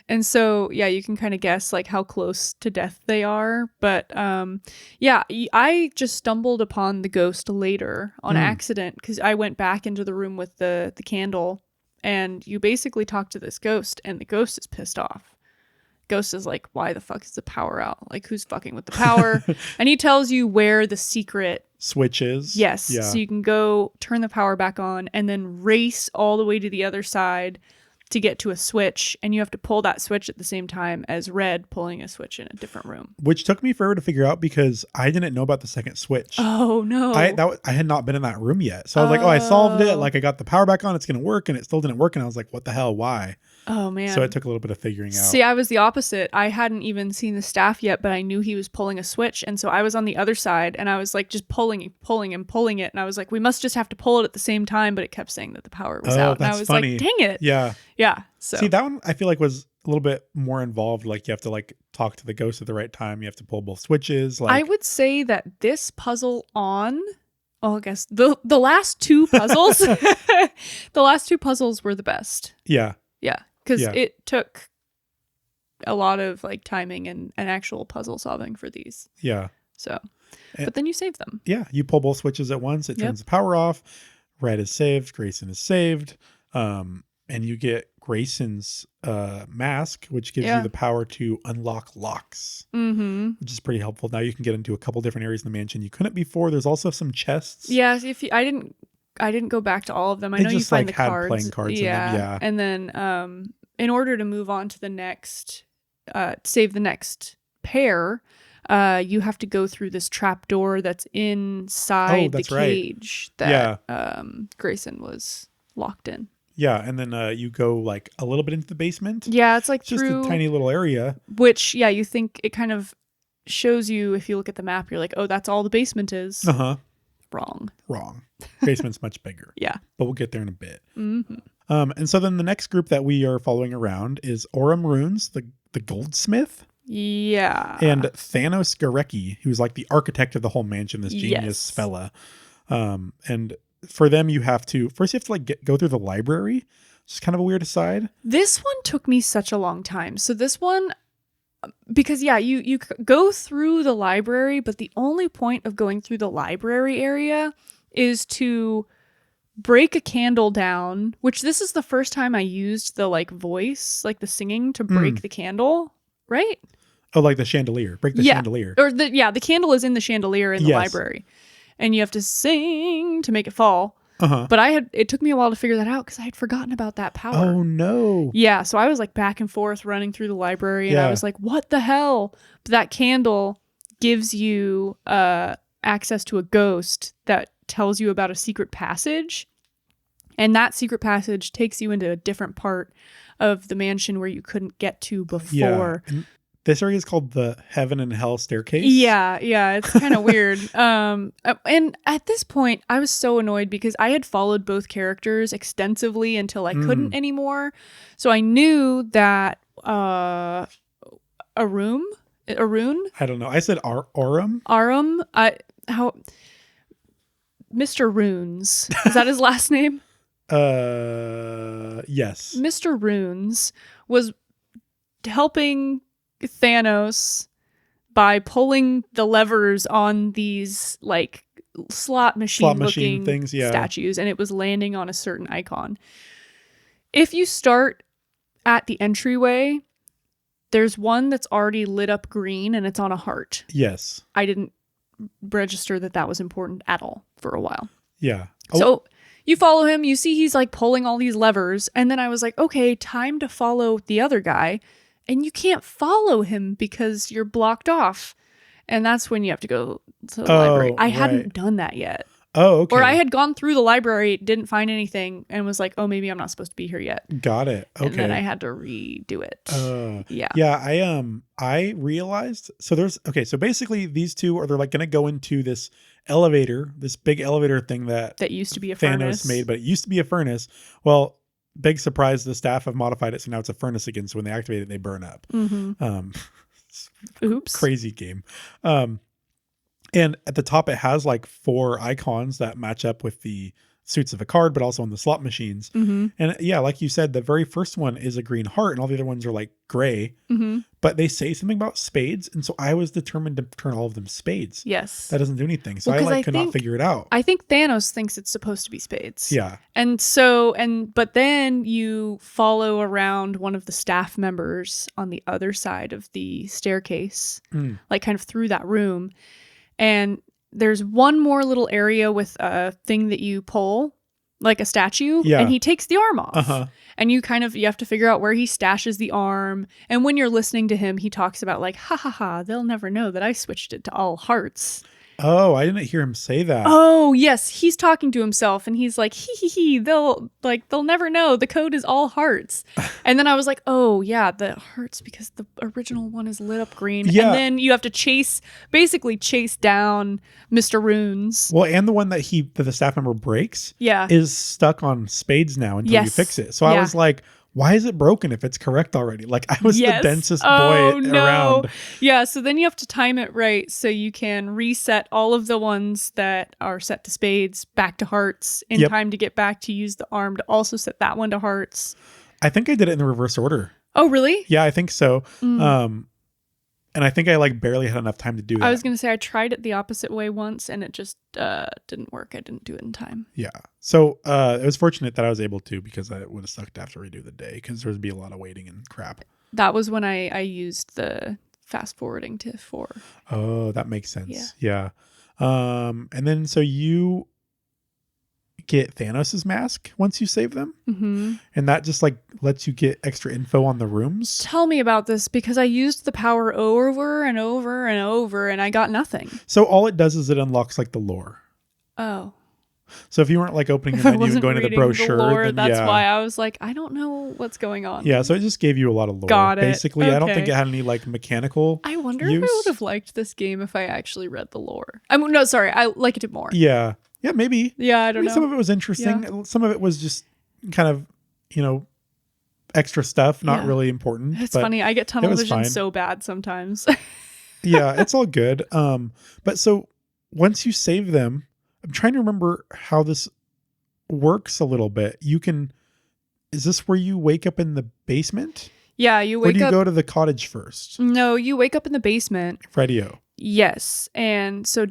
And so, yeah, you can kind of guess like how close to death they are. But I just stumbled upon the ghost later on accident because I went back into the room with the candle and you basically talk to this ghost and the ghost is pissed off. Ghost is like, why the fuck is the power out? Like, who's fucking with the power? And he tells you where the secret switch is. Yes. Yeah. So you can go turn the power back on and then race all the way to the other side to get to a switch, and you have to pull that switch at the same time as Red pulling a switch in a different room. Which took me forever to figure out because I didn't know about the second switch. Oh no. I had not been in that room yet. So I was like, oh, I solved it. Like I got the power back on, it's going to work, and it still didn't work. And I was like, what the hell? Why? Oh man. So it took a little bit of figuring out. See, I was the opposite. I hadn't even seen the staff yet, but I knew he was pulling a switch. And so I was on the other side and I was like just pulling it. And I was like, we must just have to pull it at the same time. But it kept saying that the power was out. And I was funny. like, dang it. Yeah. Yeah. So see, that one I feel like was a little bit more involved. Like you have to like talk to the ghost at the right time. You have to pull both switches. Like I would say that this puzzle I guess the last two puzzles, the last two puzzles were the best. Yeah. Yeah. Because it took a lot of like timing and actual puzzle solving for these. Yeah. So, but then you save them. Yeah, you pull both switches at once. It turns the power off. Red is saved. Grayson is saved. And you get Grayson's mask, which gives you the power to unlock locks, which is pretty helpful. Now you can get into a couple different areas in the mansion you couldn't before. There's also some chests. Yeah, I didn't go back to all of them. I know you find the cards. Playing cards in them, yeah. And then in order to move on to the next, save the next pair, you have to go through this trap door that's inside the cage that Grayson was locked in. Yeah, and then you go like a little bit into the basement. Yeah, it's like just a tiny little area. Which, you think it kind of shows you, if you look at the map, you're like, oh, that's all the basement is. Wrong. Basement's much bigger. Yeah. But we'll get there in a bit. And so then the next group that we are following around is Aurum Runes, the goldsmith. Yeah. And Thanos Garecki, who's like the architect of the whole mansion, this genius fella. And for them, you have to like go through the library, which is kind of a weird aside. This one took me such a long time. So this one, because you go through the library, but the only point of going through the library area is to break a candle down, which this is the first time I used the like voice, like the singing to break the candle, right? Oh, like the chandelier. Break the chandelier. Or the candle is in the chandelier in the library. And you have to sing to make it fall. But it took me a while to figure that out because I had forgotten about that power. Oh no. Yeah, so I was like back and forth running through the library and I was like, what the hell? But that candle gives you access to a ghost that tells you about a secret passage. And that secret passage takes you into a different part of the mansion where you couldn't get to before. Yeah. This area is called the Heaven and Hell Staircase. Yeah, it's kind of weird. And at this point, I was so annoyed because I had followed both characters extensively until I couldn't anymore. So I knew that Arun? I don't know. I said Aurum. Mr. Runes. Is that his last name? Yes. Mr. Runes was helping Thanos by pulling the levers on these like slot machine looking things, statues, and it was landing on a certain icon. If you start at the entryway, there's one that's already lit up green and it's on a heart. Yes. I didn't register that was important at all for a while. Yeah. So you follow him, you see he's like pulling all these levers, and then I was like, okay, time to follow the other guy. And you can't follow him because you're blocked off. And that's when you have to go to the library. I hadn't done that yet. Oh, okay. Or I had gone through the library, didn't find anything, and was like, oh, maybe I'm not supposed to be here yet. Got it. Okay. And then I had to redo it. Yeah. Yeah, I realized, so basically these two they're like going to go into this elevator, this big elevator thing that used to be a Thanos furnace. made, but it used to be a furnace. Well, big surprise, the staff have modified it, so now it's a furnace again. So when they activate it, they burn up. Oops. Crazy game. And at the top, it has like 4 icons that match up with the suits of a card, but also on the slot machines. And yeah, like you said, the very first one is a green heart and all the other ones are like gray, but they say something about spades. And so I was determined to turn all of them spades. Yes. That doesn't do anything. So I could not figure it out. I think Thanos thinks it's supposed to be spades. Yeah. And but then you follow around one of the staff members on the other side of the staircase, like kind of through that room. And there's one more little area with a thing that you pull, like a statue, and he takes the arm off. And you have to figure out where he stashes the arm. And when you're listening to him, he talks about like, ha ha ha, they'll never know that I switched it to all hearts. Oh, I didn't hear him say that. Oh, yes. He's talking to himself and he's like, hee, they'll never know. The code is all hearts. And then I was like, oh yeah, the hearts, because the original one is lit up green. Yeah. And then you have to chase down Mr. Runes. Well, and the one that the staff member breaks is stuck on spades now until you fix it. So I was like, why is it broken if it's correct already? Like I was the densest boy around. Yeah, so then you have to time it right so you can reset all of the ones that are set to spades back to hearts in time to get back to use the arm to also set that one to hearts. I think I did it in the reverse order. Oh, really? Yeah, I think so. And I think I like barely had enough time to do that. I was going to say I tried it the opposite way once and it just didn't work. I didn't do it in time. Yeah. So it was fortunate that I was able to, because I would have sucked to have to redo the day because there would be a lot of waiting and crap. That was when I used the fast forwarding to 4. Oh, that makes sense. Yeah. And then so you get Thanos's mask once you save them. Mm-hmm. And that just like lets you get extra info on the rooms. Tell me about this, because I used the power over and over and over and I got nothing. So all it does is it unlocks like the lore. Oh. So if you weren't like opening the menu and going to the brochure, lore, then, that's why I was like, I don't know what's going on. Yeah, so it just gave you a lot of lore. Got it. Basically, Okay. I don't think it had any like mechanical I wonder use. if I would have liked this game if I actually read the lore. No, sorry, I liked it more. Yeah. Yeah, maybe. Yeah, I don't know. Some of it was interesting. Yeah. Some of it was just kind of, extra stuff, not really important. It's funny. I get tunnel vision so bad sometimes. Yeah, it's all good. But so once you save them, I'm trying to remember how this works a little bit. Is this where you wake up in the basement? Yeah, you wake up. Or do you go to the cottage first? No, you wake up in the basement. Freddy-O. Yes. And so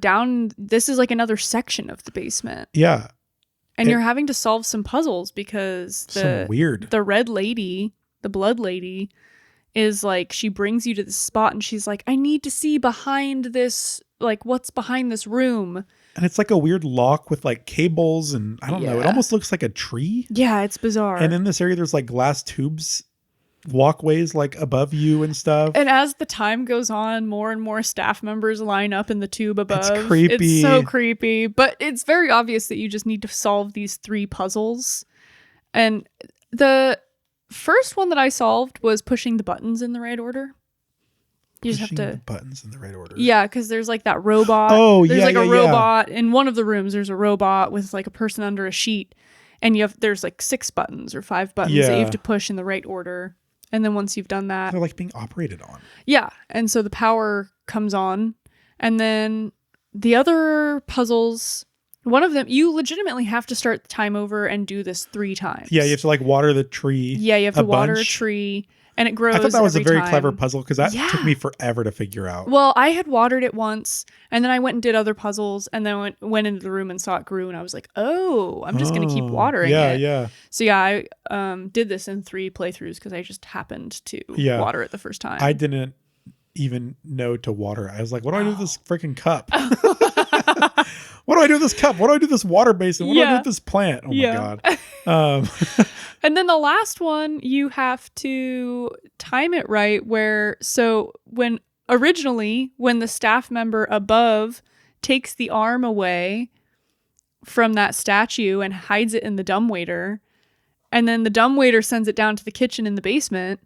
this is like another section of the basement. Yeah. And you're having to solve some puzzles because the red lady, the blood lady, is like, she brings you to this spot and she's like, I need to see behind this, like what's behind this room. And it's like a weird lock with like cables and I don't know. It almost looks like a tree. Yeah, it's bizarre. And in this area, there's like glass tubes, walkways like above you and stuff. And as the time goes on, more and more staff members line up in the tube above. It's creepy. It's so creepy. But it's very obvious that you just need to solve these 3 puzzles. And the first one that I solved was pushing the buttons in the right order. You just have to the buttons in the right order. Yeah, because there's like that robot. Oh, there's yeah, like a robot in one of the rooms. There's a robot with like a person under a sheet, and there's like 6 buttons or 5 buttons that you have to push in the right order. And then once you've done that, they're like being operated on. Yeah, and so the power comes on, and then the other puzzles. One of them, you legitimately have to start the time over and do this 3 times. Yeah, you have to like water the tree. Yeah, you have to water a tree. And it grows. I thought that was a very time. clever puzzle because that took me forever to figure out. Well, I had watered it once, and then I went and did other puzzles, and then went into the room and saw it grew, and I was like, "Oh, I'm just gonna keep watering it." Yeah. So I did this in 3 playthroughs because I just happened to water it the first time. I didn't even know to water it. I was like, "What do I do with this freaking cup? What do I do with this cup? What do I do with this water basin? What do I do with this plant?" Oh my god. And then the last one, you have to time it right when the staff member above takes the arm away from that statue and hides it in the dumbwaiter, and then the dumbwaiter sends it down to the kitchen in the basement.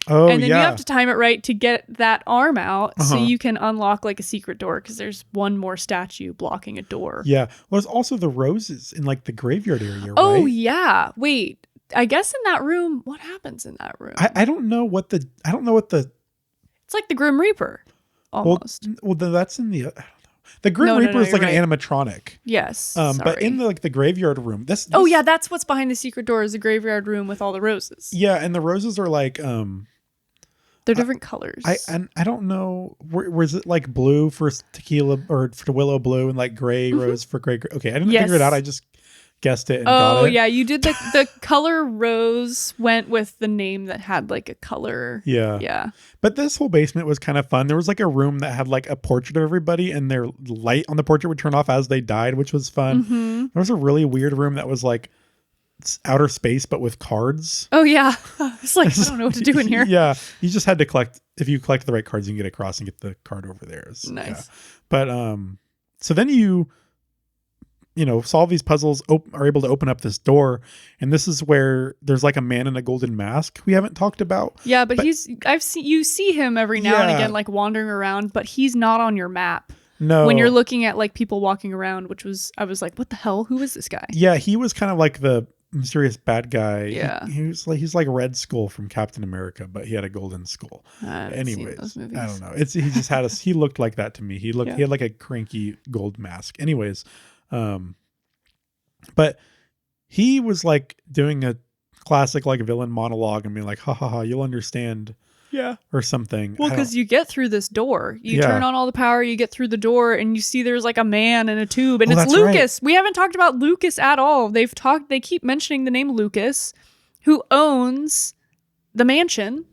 Oh, and then you have to time it right to get that arm out so you can unlock like a secret door because there's one more statue blocking a door. Yeah. Well, there's also the roses in like the graveyard area, right? Oh, yeah. Wait. I guess in that room, what happens in that room? I don't know what the... It's like the Grim Reaper, almost. Well that's in the... The Grim Reaper is like an animatronic. Yes. But in the graveyard room, this... Oh, yeah, that's what's behind the secret door is the graveyard room with all the roses. Yeah, and the roses are like... They're different colors. I don't know. Was it like blue for tequila or for willow blue and like gray rose for gray? Okay, I didn't figure it out. I just guessed it and got it. Oh, yeah, you did the color rose went with the name that had like a color. Yeah. Yeah. But this whole basement was kind of fun. There was like a room that had like a portrait of everybody and their light on the portrait would turn off as they died, which was fun. Mm-hmm. There was a really weird room that was like outer space but with cards. Oh yeah. It's like, I don't know what to do in here. Yeah. You just had to collect, if you collect the right cards, you can get across and get the card over there. Nice. Yeah. But so then you solve these puzzles, are able to open up this door, and this is where there's like a man in a golden mask we haven't talked about. Yeah, but you see him every now and again like wandering around, but he's not on your map. No. When you're looking at like people walking around, I was like, what the hell? Who is this guy? Yeah, he was kind of like the mysterious bad guy. Yeah. He's like Red Skull from Captain America, but he had a golden skull. Anyways, I don't know. He just had he looked like that to me. He had like a cranky gold mask. Anyways, but he was like doing a classic like villain monologue and being like, ha ha ha, you'll understand Yeah. Or something. Well, because you get through this door. You turn on all the power, you get through the door, and you see there's like a man in a tube, and it's Lucas. Right. We haven't talked about Lucas at all. They keep mentioning the name Lucas, who owns the mansion.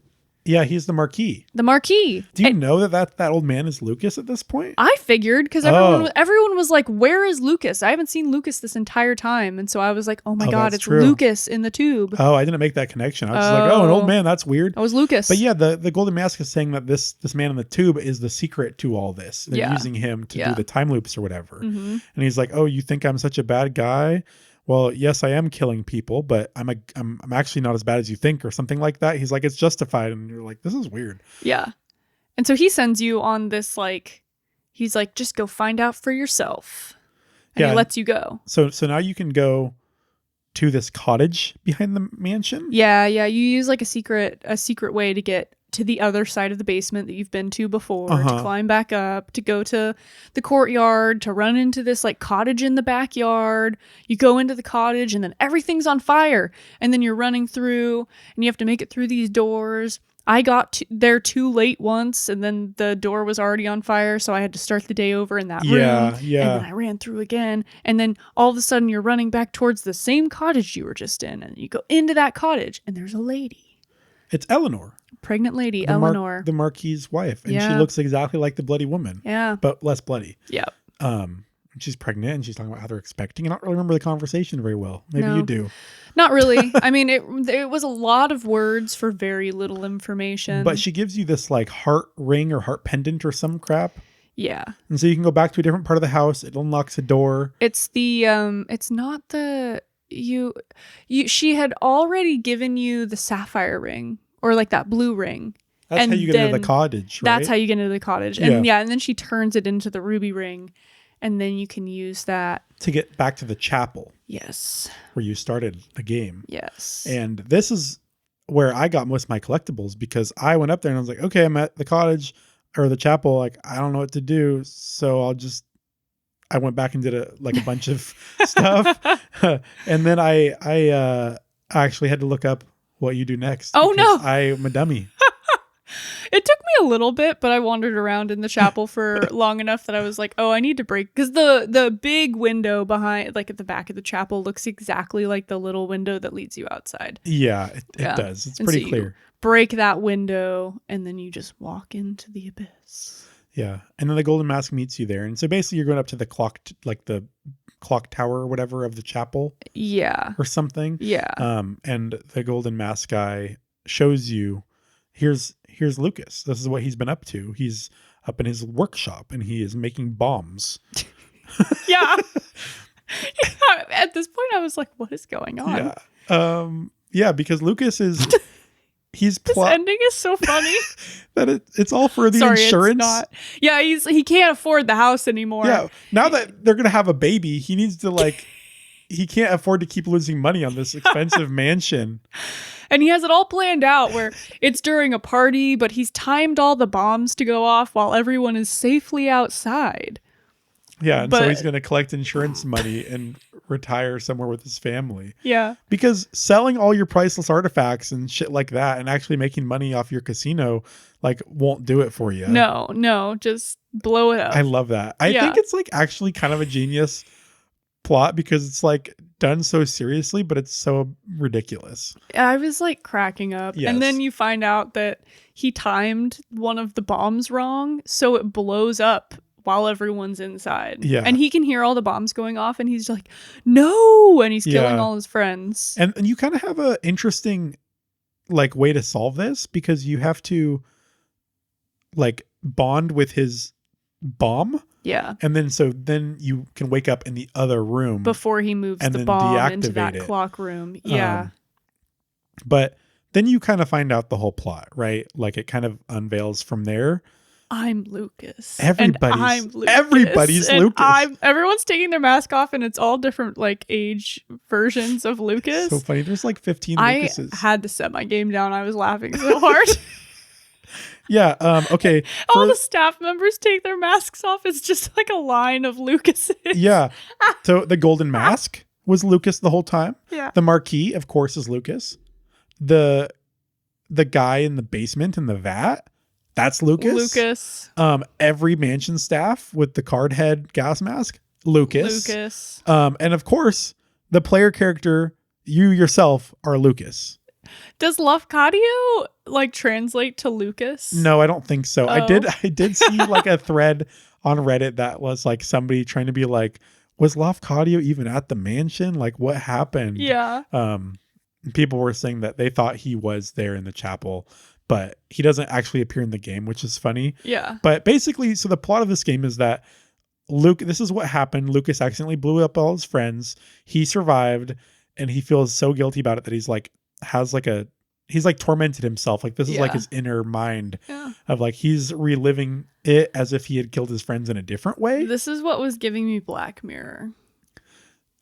Yeah, he's the Marquis. The Marquis. Do you know that old man is Lucas at this point? I figured, because everyone was like, where is Lucas? I haven't seen Lucas this entire time. And so I was like, oh my God, it's true. Lucas in the tube. Oh, I didn't make that connection. I was just like, an old man, that's weird. That was Lucas. But yeah, the Golden Mask is saying that this man in the tube is the secret to all this. They're using him to do the time loops or whatever. Mm-hmm. And he's like, oh, you think I'm such a bad guy? Well, yes, I am killing people, but I'm actually not as bad as you think, or something like that. He's like, it's justified. And you're like, this is weird. Yeah. And so he sends you on this, like, he's like, just go find out for yourself. And he lets you go. So now you can go to this cottage behind the mansion. Yeah. You use like a secret way to get to the other side of the basement that you've been to before, to climb back up, to go to the courtyard, to run into this like cottage in the backyard. You go into the cottage and then everything's on fire. And then you're running through and you have to make it through these doors. I got there too late once, and then the door was already on fire, so I had to start the day over in that room. Yeah. And then I ran through again, and then all of a sudden you're running back towards the same cottage you were just in, and you go into that cottage, and there's a lady. It's Eleanor. Pregnant lady, Eleanor. The Marquis' wife. And she looks exactly like the Bloody Woman. Yeah. But less bloody. Yeah. She's pregnant, and she's talking about how they're expecting. I don't really remember the conversation very well. Maybe you do. Not really. I mean, it was a lot of words for very little information. But she gives you this like heart ring or heart pendant or some crap. Yeah. And so you can go back to a different part of the house. It unlocks a door. It's the it's not the she had already given you the sapphire ring, or like that blue ring. That's how you get into the cottage, right? That's how you get into the cottage. And and then she turns it into the ruby ring. And then you can use that to get back to the chapel. Yes. Where you started the game. Yes. And this is where I got most of my collectibles, because I went up there and I was like, okay, I'm at the cottage or the chapel. Like, I don't know what to do. So I went back and did a bunch of stuff. And then I actually had to look up what you do next. Oh no. I'm a dummy. It took me a little bit, but I wandered around in the chapel for long enough that I was like, oh, I need to break. Because the big window behind, like at the back of the chapel, looks exactly like the little window that leads you outside. Yeah, it does. It's pretty clear. Break that window, and then you just walk into the abyss. Yeah. And then the Golden Mask meets you there. And so basically you're going up to the clock, the clock tower or whatever of the chapel. Yeah. Or something. Yeah. And the Golden Mask guy shows you, here's Lucas. This is what he's been up to. He's up in his workshop and he is making bombs. Yeah. At this point, I was like, what is going on? Yeah. Because Lucas is, this ending is so funny. that it's all for the insurance. It's not. Yeah, he can't afford the house anymore. Yeah. Now that they're going to have a baby, he needs to he can't afford to keep losing money on this expensive mansion. And he has it all planned out where it's during a party, but he's timed all the bombs to go off while everyone is safely outside. Yeah, and so he's going to collect insurance money and retire somewhere with his family. Yeah. Because selling all your priceless artifacts and shit like that and actually making money off your casino won't do it for you. No, just blow it up. I love that. I think it's actually kind of a genius plot, because it's done so seriously, but it's so ridiculous. I was cracking up. Yes. And then you find out that he timed one of the bombs wrong, so it blows up while everyone's inside. Yeah. And he can hear all the bombs going off, and he's like, no, and he's killing all his friends. And you kind of have an interesting way to solve this, because you have to bond with his bomb. Yeah. And then you can wake up in the other room before he moves the bomb into that clock room. Yeah. But then you kind of find out the whole plot, right? It kind of unveils from there. I'm Lucas. Everybody's Lucas. Everyone's taking their mask off, and it's all different age versions of Lucas. So funny. There's 15 Lucases. I had to set my game down. I was laughing so hard. Yeah. Okay. All the staff members take their masks off. It's just a line of Lucases. Yeah. So the Golden Mask was Lucas the whole time. Yeah. The Marquis, of course, is Lucas. The the guy in the basement in the vat, that's Lucas. Every mansion staff with the card head gas mask, Lucas. And of course, the player character, you yourself are Lucas. Does Lafcadio like translate to Lucas? No, I don't think so. I did see like a thread on Reddit that was like somebody trying to be like, was Lafcadio even at the mansion? Like what happened? Yeah. People were saying that they thought he was there in the chapel, but he doesn't actually appear in the game, which is funny. Yeah. But basically, so the plot of this game is that this is what happened. Lucas accidentally blew up all his friends. He survived and he feels so guilty about it that he's like tormented himself. Like this is like his inner mind of like, he's reliving it as if he had killed his friends in a different way. This is what was giving me Black Mirror.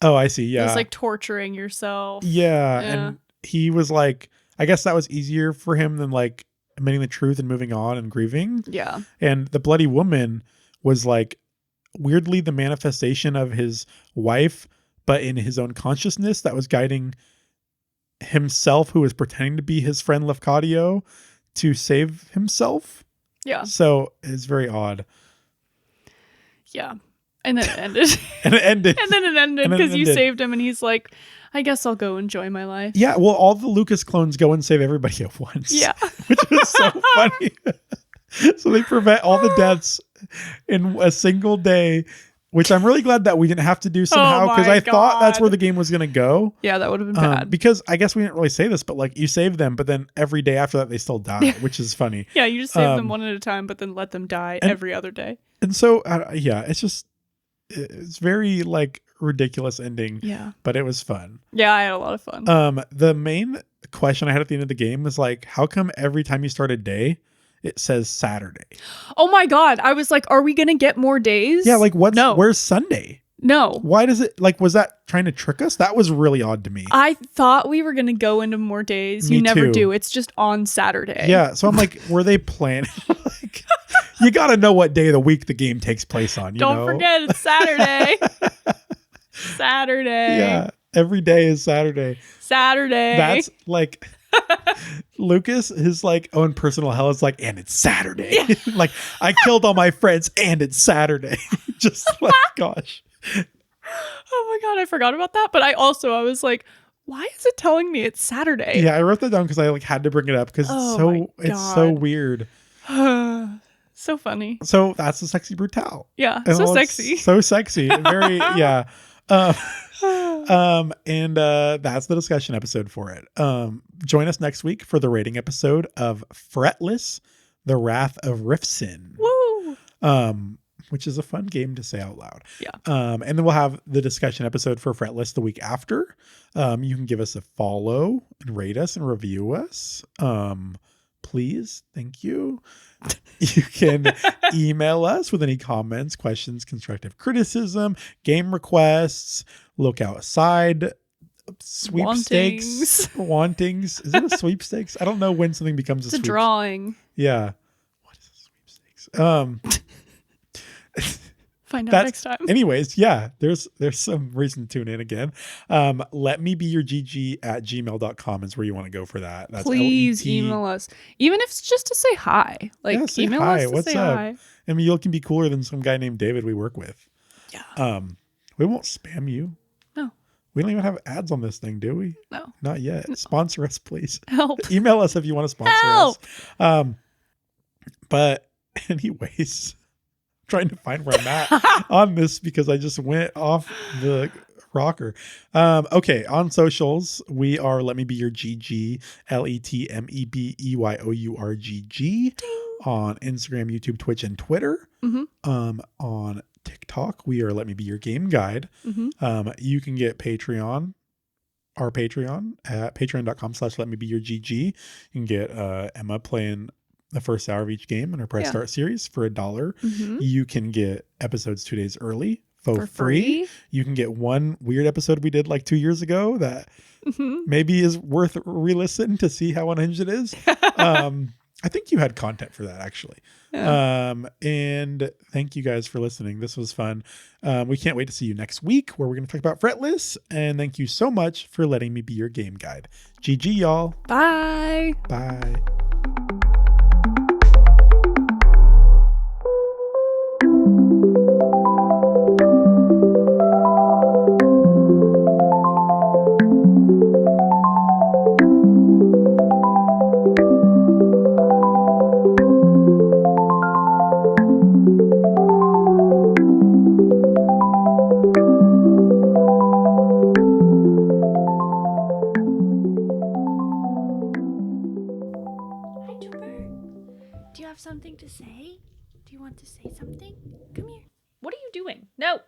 Oh, I see. Yeah. It's like torturing yourself. Yeah. And he was like, I guess that was easier for him than like admitting the truth and moving on and grieving. Yeah. And the bloody woman was like weirdly the manifestation of his wife, but in his own consciousness that was guiding himself, who was pretending to be his friend Lafcadio, to save himself. Yeah. So it's very odd. Yeah. And then it ended. And it ended. And then it ended because you saved him and he's like, I guess I'll go enjoy my life. Yeah. Well, all the Lucas clones go and save everybody at once. Yeah. Which was so funny. So they prevent all the deaths in a single day, which I'm really glad that we didn't have to do somehow, because I thought that's where the game was going to go. Yeah, that would have been bad. Because I guess we didn't really say this, but like you save them, but then every day after that they still die, which is funny. Yeah, you just save them one at a time, but then let them die every other day. And so, it's very like ridiculous ending. Yeah. But it was fun. Yeah, I had a lot of fun. The main question I had at the end of the game was like, how come every time you start a day, it says Saturday? Oh my God. I was like, are we going to get more days? Yeah. Like where's Sunday? No. Why does it was that trying to trick us? That was really odd to me. I thought we were going to go into more days. You never do. It's just on Saturday. Yeah. So I'm like, were they planning? Like, you got to know what day of the week the game takes place on. Don't forget, it's Saturday. Saturday. Yeah. Every day is Saturday. That's like... Lucas, his like own personal hell is like, and it's Saturday. Yeah. Like, I killed all my friends and it's Saturday. Just like, gosh. Oh my God, I forgot about that. But I was like, why is it telling me it's Saturday? Yeah, I wrote that down because I like had to bring it up because it's so weird. So funny. So that's the Sexy Brutale. Yeah, and so sexy. So sexy. Very, yeah. And that's the discussion episode for it. Join us next week for the rating episode of Fretless, The Wrath of Rifsin. Woo! Which is a fun game to say out loud. Yeah. And then we'll have the discussion episode for Fretless the week after. You can give us a follow and rate us and review us. Please. Thank you. You can email us with any comments, questions, constructive criticism, game requests, look outside, sweepstakes, wantings. Is it a sweepstakes? I don't know when something becomes a sweepstakes. Drawing. Yeah. What is a sweepstakes? Find out next time. Anyways, yeah, there's some reason to tune in again. Let me be your gg@gmail.com is where you want to go for that. That's Please LET. email us. Even if it's just to say hi. Like, say email hi. us to What's say up? hi. I mean, you can be cooler than some guy named David we work with. Yeah. We won't spam you. No. We don't even have ads on this thing, do we? No. Not yet. No. Sponsor us, please. Help. Email us if you want to sponsor us. But anyways, trying to find where I'm at on this because I just went off the rocker. Okay, on socials, we are Let Me Be Your GG, LETMEBEYOURGG. On Instagram, YouTube, Twitch, and Twitter. Mm-hmm. On TikTok, we are Let Me Be Your Game Guide. Mm-hmm. You can get our Patreon at patreon.com/letmebeyourgg. You can get Emma playing the first hour of each game in our Press Start series for $1. Mm-hmm. You can get episodes 2 days early for free. You can get one weird episode we did like 2 years ago that maybe is worth re-listen to see how unhinged it is. I think you had content for that actually. Yeah. And thank you guys for listening. This was fun. We can't wait to see you next week where we're going to talk about fretless. And thank you so much for letting me be your game guide. GG, y'all. Bye. Bye. Something to say? Do you want to say something? Come here. What are you doing? No.